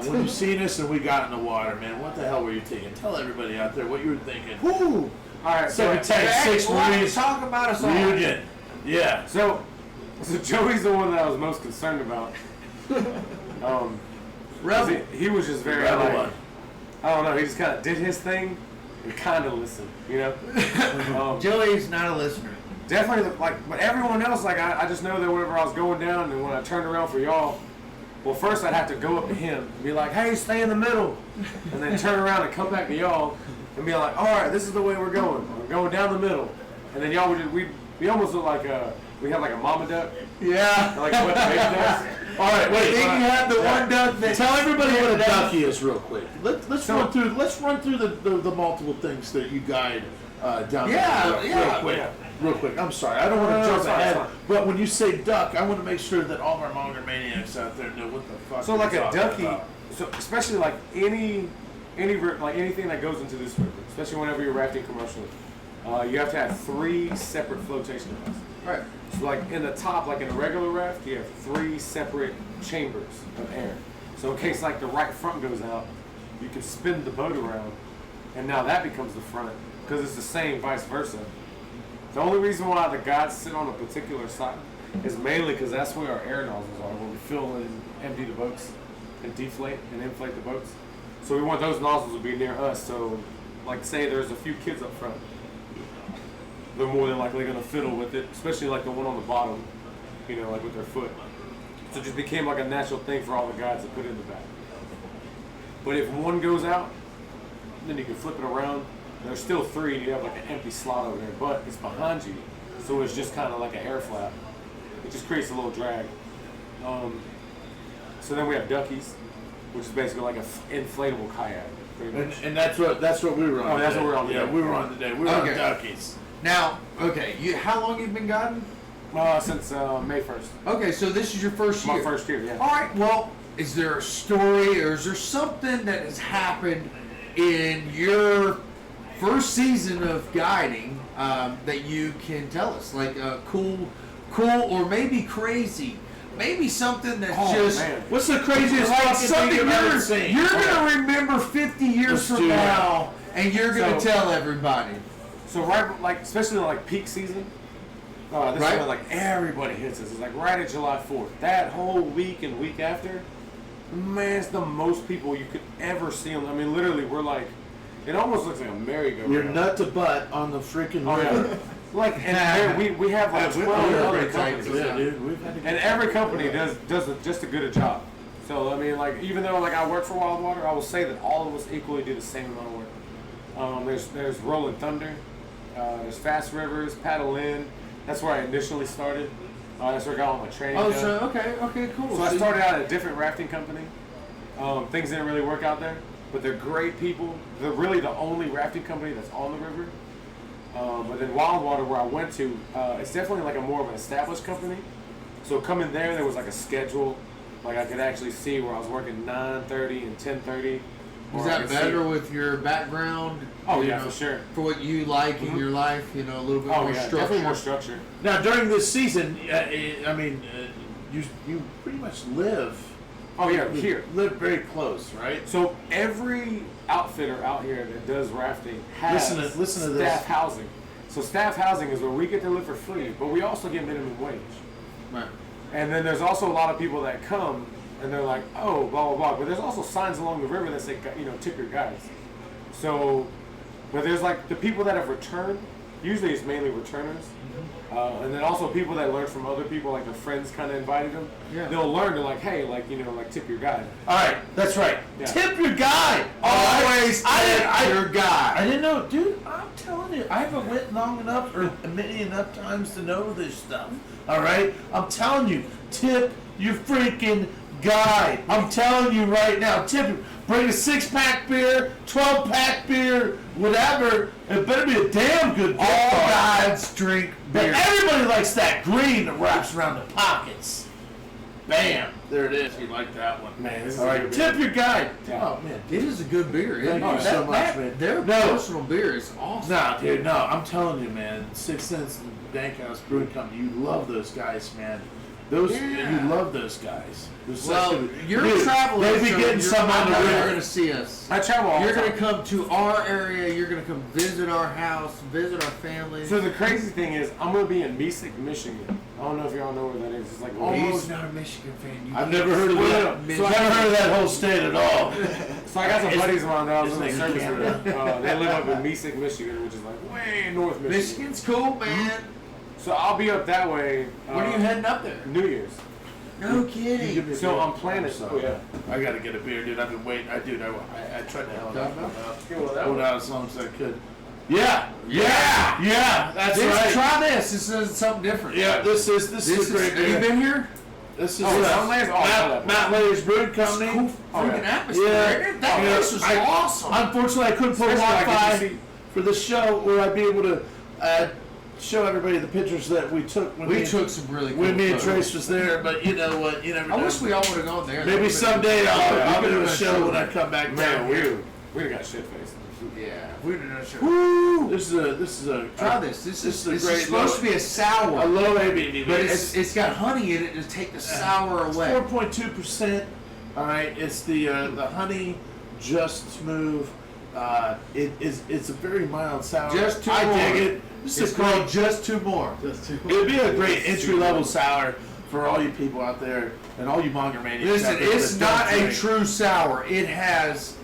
when you seen us and we got in the water, man, what the hell were you thinking? Tell everybody out there what you were thinking. Whoo! All right, so Second tank, 6 Marines Talk about us all. reunion. Yeah. So Joey's the one that I was most concerned about. 'Cause Rebel. he was just very Rebel like, one. I don't know, he just kind of did his thing and kind of listened, Joey's not a listener. Definitely, but everyone else, I just know that whenever I was going down and when I turned around for y'all, well, first I'd have to go up to him and be like, hey, stay in the middle. And then turn around and come back to y'all and be like, all right, this is the way we're going. We're going down the middle. And then y'all we almost look like we had like a mama duck. Yeah. Like what the baby does. All right, wait. Then you have the one duck that. Tell everybody what a ducky is, real quick. Let's run through the multiple things that you guide down Yeah, there yeah. real quick. I'm sorry, I don't want No, to no, jump it's fine, ahead, it's fine. but when you say duck, I want to make sure that all of our monger maniacs out there know what the fuck. So like we're a talking ducky, about. so especially like anything that goes into this river, especially whenever you're rafting commercially, you have to have 3 separate flotation devices. Right. So like in the top, like in a regular raft, you have 3 separate chambers of air. So in case like the right front goes out, you can spin the boat around, and now that becomes the front because it's the same vice versa. The only reason why the guides sit on a particular side is mainly because that's where our air nozzles are, where we fill and empty the boats and deflate and inflate the boats. So we want those nozzles to be near us. So like say there's a few kids up front, they're more than likely going to fiddle with it, especially like the one on the bottom, like with their foot. So it just became like a natural thing for all the guys to put in the back. But if one goes out, then you can flip it around. There's still 3, and you have like an empty slot over there, but it's behind you, so it's just kind of like an air flap. It just creates a little drag. So then we have duckies, which is basically like an inflatable kayak. Pretty much. And that's what we were on. Oh, that's today. what we're on Yeah, today. we were on today. We were Okay. on duckies. Now, okay, how long you been guiding? Since May 1st. Okay, so this is your first year. My first year, yeah. All right, well, is there a story or is there something that has happened in your first season of guiding that you can tell us? Like cool, or maybe crazy. Maybe something that's just... Man. What's the craziest Like fucking something thing you've ever seen? you're going to remember 50 years Let's from do that. now, and you're going to So- tell everybody. So right, like especially like peak season, this Right. is when like everybody hits us. It's like right at July 4th. That whole week and week after, man, it's the most people you could ever see. I mean, literally, we're like, it almost looks like a merry-go-round. You're nut to butt on the freaking Oh river. yeah. Like, and we have like 12 other companies. Yeah, dude. We've had to And every company does just as good a job. So I mean, like even though like I work for Wild Water, I will say that all of us equally do the same amount of work. There's Rolling Thunder, there's Fast Rivers, Paddle In. That's where I initially started. That's where I got all my training. Oh, done. so, okay, cool. So I started out at a different rafting company. Things didn't really work out there, but they're great people. They're really the only rafting company that's on the river. But then Wild Water, where I went to, it's definitely like a more of an established company. So coming there was like a schedule. Like I could actually see where I was working 9:30 and 10:30. Is that better with your background? Oh you yeah, know, for sure. For what you like in your life, a little bit Oh more yeah, structure. definitely more structure. Now during this season, I mean, you pretty much live. Oh yeah, you here. live very close, right? So every outfitter out here that does rafting has Listen to staff this. housing. So staff housing is where we get to live for free, but we also get minimum wage. Right. And then there's also a lot of people that come and they're like, oh, blah, blah, blah. But there's also signs along the river that say, tip your guys. So, but there's like the people that have returned, usually it's mainly returners. And then also people that learn from other people, like their friends kind of invited them. Yeah. They'll learn to like, hey, like, tip your guy. All right, that's right. Yeah. Tip your guy. Always tip your guy. I didn't know, dude. I'm telling you, I haven't went long enough or many enough times to know this stuff. All right, I'm telling you, tip your freaking guy. I'm telling you right now, tip him. Bring a 6-pack beer, 12-pack beer, whatever. It better be a damn good beer. All guys drink But beer. everybody likes that green that wraps around the pockets. Bam. There it is. You like that one. Man, this is All a right, good tip beer. your guy. Yeah. Oh, man. It is a good beer. Thank isn't you it? so much, man. Their No. personal beer is awesome. Nah, dude, no. I'm telling you, man. 6 Cents Dank House Brewing Company. You love those guys, man. Yeah. You love those guys. They're such Well, good- you're Dude, traveling. They be so getting you're some on the You're river. going to see us. I travel all You're the going time. to come to our area. You're going to come visit our house, visit our families. So the crazy thing is, I'm going to be in Mesick, Michigan. I don't know if y'all know where that is. It's like He's almost. not a Michigan fan. I've never heard of that. So I've never heard of that whole state at all. So I got some buddies of mine that I was in the Isn't it service Canada? with. They live up in Mesick, Michigan, which is like way north Michigan. Michigan's cool, man. So I'll be up that way. When are you heading up there? New Year's. No You kidding. give me a So beer? I'm planning. sorry. Oh yeah. I gotta get a beer, dude. I've been waiting. I tried to hell Talk about? hold out as long as I could. Yeah, that's This, right. Try this. This is something different. Yeah, this is a great Have you beer. been here? This is Oh, Matt Layer's awesome. Matt Layer's Brewing Company. Cool Oh, freaking yeah. atmosphere. Yeah. Isn't it? That Yeah. place was awesome. Unfortunately, I couldn't put Especially like Wi-Fi if you see- for the show where I'd be able to show everybody the pictures that we took when We took some really cool when me and photos. Trace was there. But you know what? You never know. I wish we all would have gone there. That Maybe would've been- someday I'll we do a could've show done when I come back down Man, here. we'd have got shit faced. Yeah, we would have done a show. Woo! This is a Try this. This is is a great supposed to be a sour, a low ABV, but it's got honey in it to take the sour away. 4.2%. All right, it's the honey, just smooth. It's a very mild sour. Just two I more. dig it. This It's is called great. Just Two More. It'd be a great entry level sour for all you people out there and all you monger maniacs. Listen, out there it's that don't not a drink. true sour. It has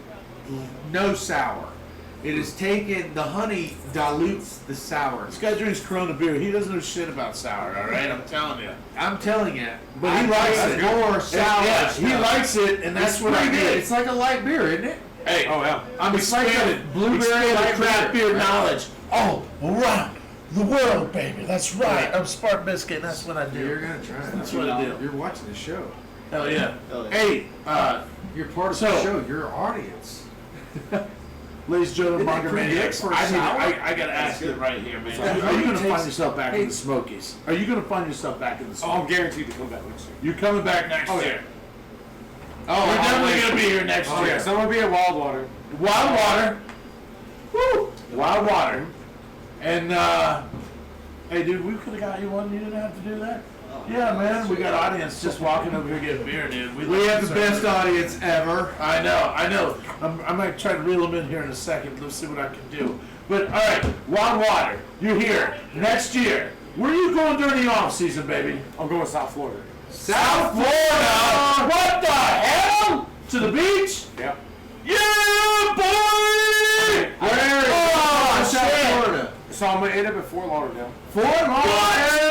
no sour. It is taken. The honey dilutes the sour. This guy drinks Corona beer. He doesn't know shit about sour. All right, I'm telling you. I'm telling you. But he likes it. More sour. Yeah, he stuff. likes it, and that's what I pretty good. did. It's like a light beer, isn't it? Hey, Oh yeah. I'm It's like expanded. a blueberry expanded light craft beer. beer knowledge. All around the world, baby. That's right. I'm Spark Biscuit. And that's what I do. You're gonna try it. That's what I do. You're watching the show. Hell yeah. Hell yeah. Hey, You're part of So- the show. You're our audience. ladies and gentlemen, Isn't that Monger pretty Maniacs, good for a I sour? gotta ask you right here, man. So Are you it gonna find tastes- yourself back in hey. the Smokies? Are you gonna find yourself back in the Oh, Smokies? I'm guaranteed to come back next year. You're coming back next Oh, yeah. year. Oh, We're definitely always. gonna be here next Oh year. yeah. So I'm gonna be at Wildwater. Wild water. Woo! Wild water. And hey dude, we could have got you one. You didn't have to do that. Yeah, man, we got audience just walking over here getting beer, dude. We have the best audience ever. I know. I might try to reel them in here in a second. Let's see what I can do. But all right, Wild Water, you're here next year. Where are you going during the off season, baby? I'm going to South Florida. South Florida. What the hell? To the beach? Yep. Yeah, boy! Where is Oh, South shit. Florida? So I'm gonna end up at Fort Lauderdale. Fort Lauderdale.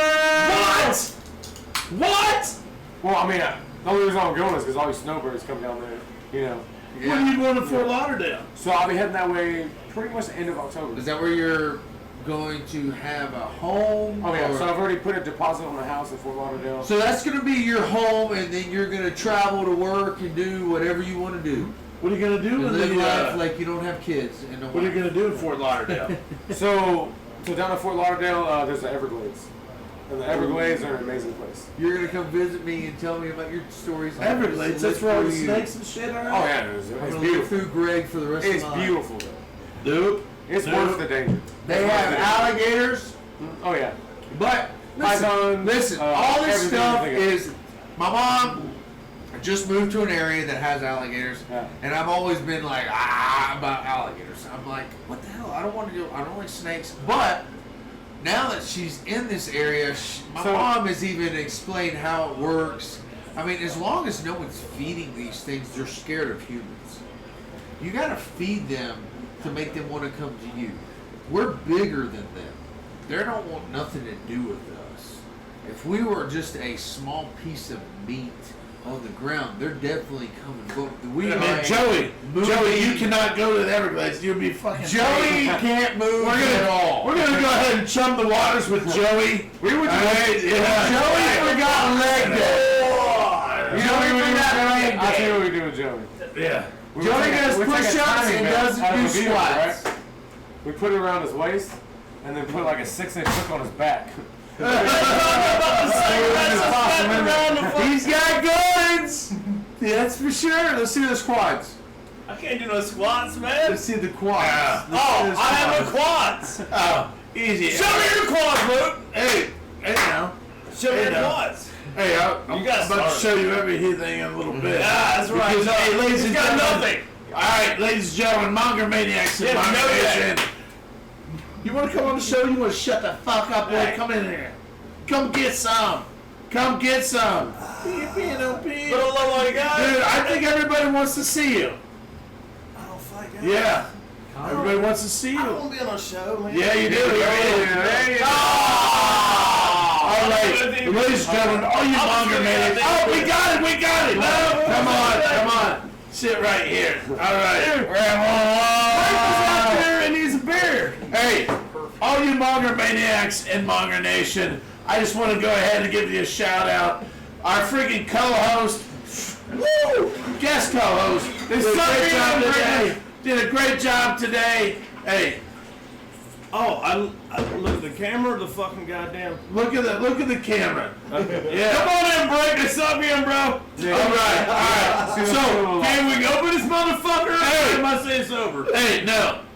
What? Well, I mean, the only reason I'm going is because all these snowbirds come down there. You know. When are you going to Fort Lauderdale? So I'll be heading that way pretty much the end of October. Is that where you're going to have a home? Oh yeah. or- So I've already put a deposit on a house in Fort Lauderdale. So that's going to be your home, and then you're going to travel to work and do whatever you want to do. What are you gonna do And in live the? life like you don't have kids. And no What are you wife. gonna do in Fort Lauderdale? So down at Fort Lauderdale, there's the Everglades, and the Everglades are an amazing place. You're going to come visit me and tell me about your stories. Everglades. That's where all the snakes and shit are. Oh yeah, I'm it's going to live beautiful. through Greg for the rest It's of my life. beautiful though. Dude. It's Dude. worth the danger. They have alligators, Oh yeah. but Pythons, listen, all this everything stuff you think of. is. My mom just moved to an area that has alligators, Yeah. and I've always been like about alligators. I'm like, what the hell? I don't want to do. I don't like snakes. But now that she's in this area, my So- mom has even explained how it works. I mean, as long as no one's feeding these things, they're scared of humans. You got to feed them to make them want to come to you. We're bigger than them. They don't want nothing to do with us. If we were just a small piece of meat on the ground, they're definitely coming. But we I are mean, a Joey, moving- you cannot go to the Everglades. You'll be fucking. Joey can't move at all. We're gonna go ahead and chum the waters with Joey. We would. Yeah. Joey forgot leg day. Joey forgot leg I'll tell day. you what we do with Joey. Yeah. We Joey take a- does we take a push-ups timing and belt doesn't out of do a vehicle, squats. right? We put it around his waist, and then put like a 6-inch hook on his back. He's got guns. Yeah, that's for sure. Let's see the squads. I can't do no squats, man. Let's see the quads. Yeah. Oh, I have no quads. Oh, easy. Show me your quads, Luke. Hey now. Show me Hey, your now. quads. Hey, I'm You got about to started. show you everything in a little bit. Yeah, that's right. Because, hey, ladies He's and got gentlemen. nothing. All right, ladies and gentlemen, Monger Maniacs and Yeah, Monger know that. Nation. You want to come on the show? You want to shut the fuck up, boy? Hey. Come in here. Come get some. Come get some. P-N-O-P. Put a low on you guys. Dude, I think everybody wants to see you. I don't fight guys. Yeah. Everybody wants to see I don't you. want to be on a show, man. Yeah, you do. All right, ladies and gentlemen, all you Monger Maniacs. Oh, we got it. We got it. No, come on. Sit right here. All right. Out there and he's a beer. Hey, all you Monger Maniacs and Monger Nation, I just want to go ahead and give you a shout out. Our freaking co-host, guest co-host, did a great job today. Hey, Oh, I look at the camera or the fucking goddamn. look at the camera. Yeah. Come on in, break this up here, bro. All right. So, Can we open this motherfucker? Hey. Or am I staying sober? hey,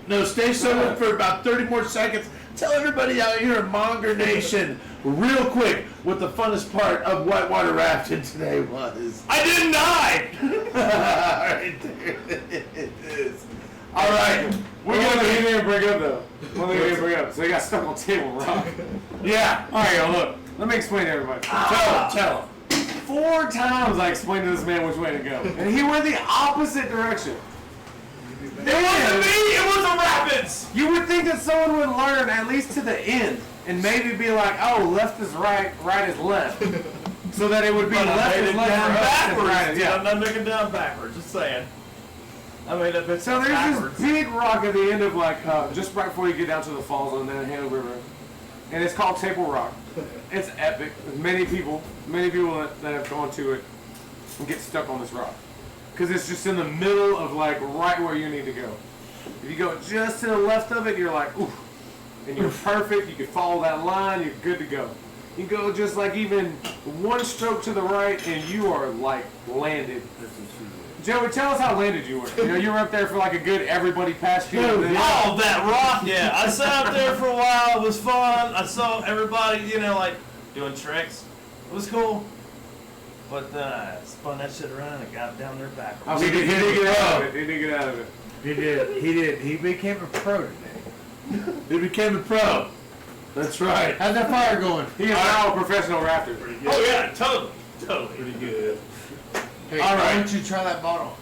no, stay sober for about 30 more seconds. Tell everybody out here in Monger Nation, real quick, what the funnest part of whitewater rafting today was. I didn't die. Right there it is. All right, We're we're gonna gonna. he didn't bring up though. One thing he didn't bring up. So he got stuck on Table Rock. Yeah. All right, yo, look. Let me explain to everybody. Tell him. 4 times I explained to this man which way to go, and he went the opposite direction. wasn't me. It was the rapids. You would think that someone would learn at least to the end and maybe be like, oh, left is right, right is left. So that it would be But I left made is it left down for us and backwards. right is, Yeah. yeah. I'm not looking down backwards. Just saying. I made that bitch So there's backwards. this big rock at the end of like, just right before you get down to the falls on the Nantahala River. And it's called Table Rock. It's epic. Many people that have gone to it get stuck on this rock. Because it's just in the middle of like right where you need to go. If you go just to the left of it, you're like, oof. And you're perfect. You can follow that line. You're good to go. You go just like even one stroke to the right, and you are like landed. Joey, tell us how landed you were. You know, you were up there for like a good everybody passed you. and then- Oh, that rock, yeah. I sat up there for a while. It was fun. I saw everybody, you know, like doing tricks. It was cool. But then I spun that shit around and got down there backwards. Oh, he did get out of it. He did get out of it. He did. He became a pro today. He became a pro. That's right. How's that fire going? He is now a professional rafter. Oh, yeah, totally. Totally. Pretty good. Hey, All why right. don't you try that bottle?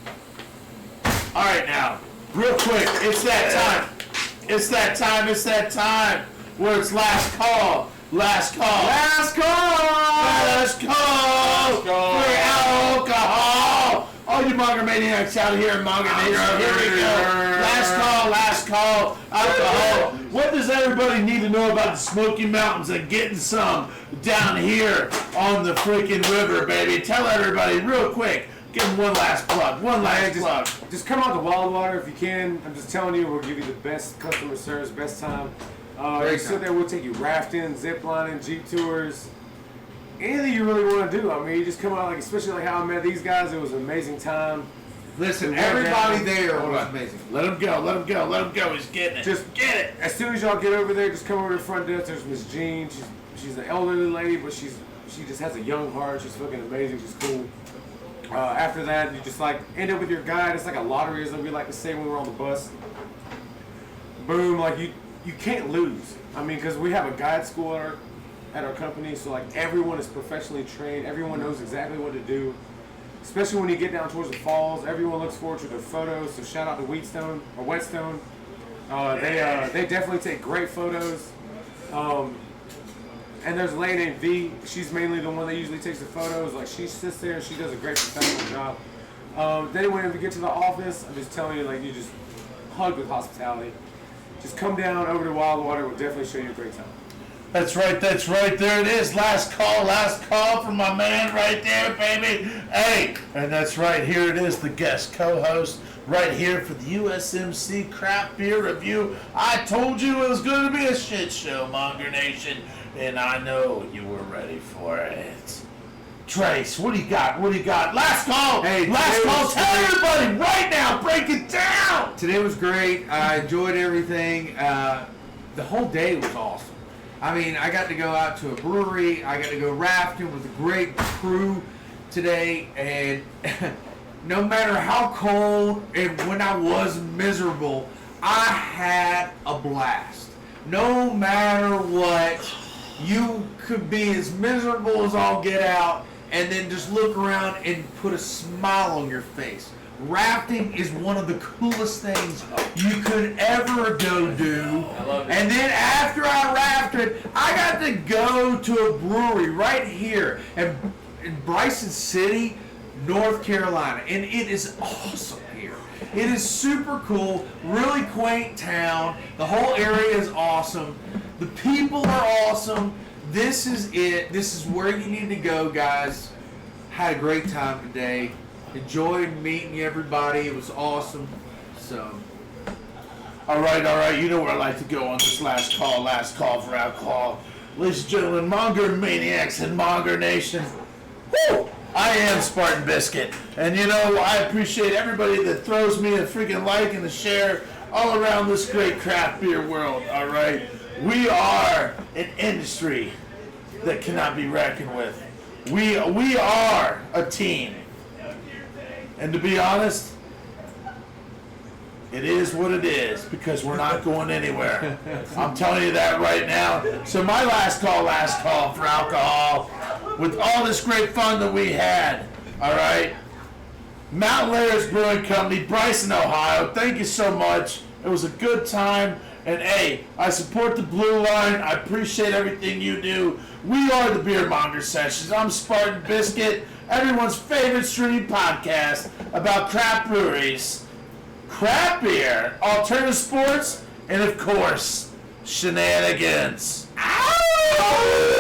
All right, now, real quick, it's that time. It's that time. It's that time where it's last call. Last call. Last call! Last call for alcohol. All you Monger Maniacs out here in Monger Nation, here we go. Last call, alcohol. What does everybody need to know about the Smokey Mountains and getting some down here on the freaking river, baby? Tell everybody real quick. Give them one last plug. One last plug. Just come out to Wild Water if you can. I'm just telling you, we'll give you the best customer service, best time. Great You sit time. there, we'll take you rafting, zip lining, Jeep tours. Anything you really want to do. I mean, you just come out, like, especially like how I met these guys. It was an amazing time. Listen, We're everybody down. there Hold was on. amazing. Let him go. Let him go. Let him go. He's getting it. Just get it. As soon as y'all get over there, just come over to the front desk. There's Miss Jean. She's an elderly lady, but she just has a young heart. She's fucking amazing. She's cool. After that, you just like end up with your guide. It's like a lottery, as we like to say when we're on the bus. Boom! Like you can't lose. I mean, because we have a guide school at our company, so like everyone is professionally trained. Everyone knows exactly what to do. Especially when you get down towards the falls, everyone looks forward to their photos. So shout out to Wheatstone or Whetstone. They definitely take great photos. And there's a lady named V. She's mainly the one that usually takes the photos. Like she sits there and she does a great professional job. Then when we get to the office, I'm just telling you, like you just hug with hospitality. Just come down over to Wild Water. We'll definitely show you a great time. That's right, there it is. Last call from my man right there, baby. Hey, and that's right, here it is, the guest co-host right here for the USMC Craft Beer Review. I told you it was going to be a shit show, Monger Nation, and I know you were ready for it. Trace, what do you got? Last call! Hey, last today call! was Tell great. everybody right now, break it down! Today was great. I enjoyed everything. The whole day was awesome. I mean, I got to go out to a brewery. I got to go rafting with a great crew today. And no matter how cold and when I was miserable, I had a blast. No matter what, you could be as miserable as all get out and then just look around and put a smile on your face. Rafting is one of the coolest things you could ever go do. I love it. And then after I rafted, I got to go to a brewery right here in Bryson City, North Carolina. And it is awesome here. It is super cool, really quaint town. The whole area is awesome. The people are awesome. This is it. This is where you need to go, guys. Had a great time today. Enjoyed meeting everybody. It was awesome. So, All right. You know where I like to go on this last call for alcohol. Ladies and gentlemen, Monger Maniacs and Monger Nation. Woo! I am Spartan Biscuit. And you know, I appreciate everybody that throws me a freaking like and a share all around this great craft beer world, all right? We are an industry that cannot be reckoned with. We are a team. And to be honest, it is what it is because we're not going anywhere. I'm telling you that right now. So my last call for alcohol, with all this great fun that we had, all right? Mountain Layers Brewing Company, Bryson, Ohio. Thank you so much. It was a good time. And hey, I support the Blue Line. I appreciate everything you do. We are the Beer Monger Sessions. I'm Spartan Biscuit, everyone's favorite streaming podcast about craft breweries, craft beer, alternative sports, and of course, shenanigans. Ow!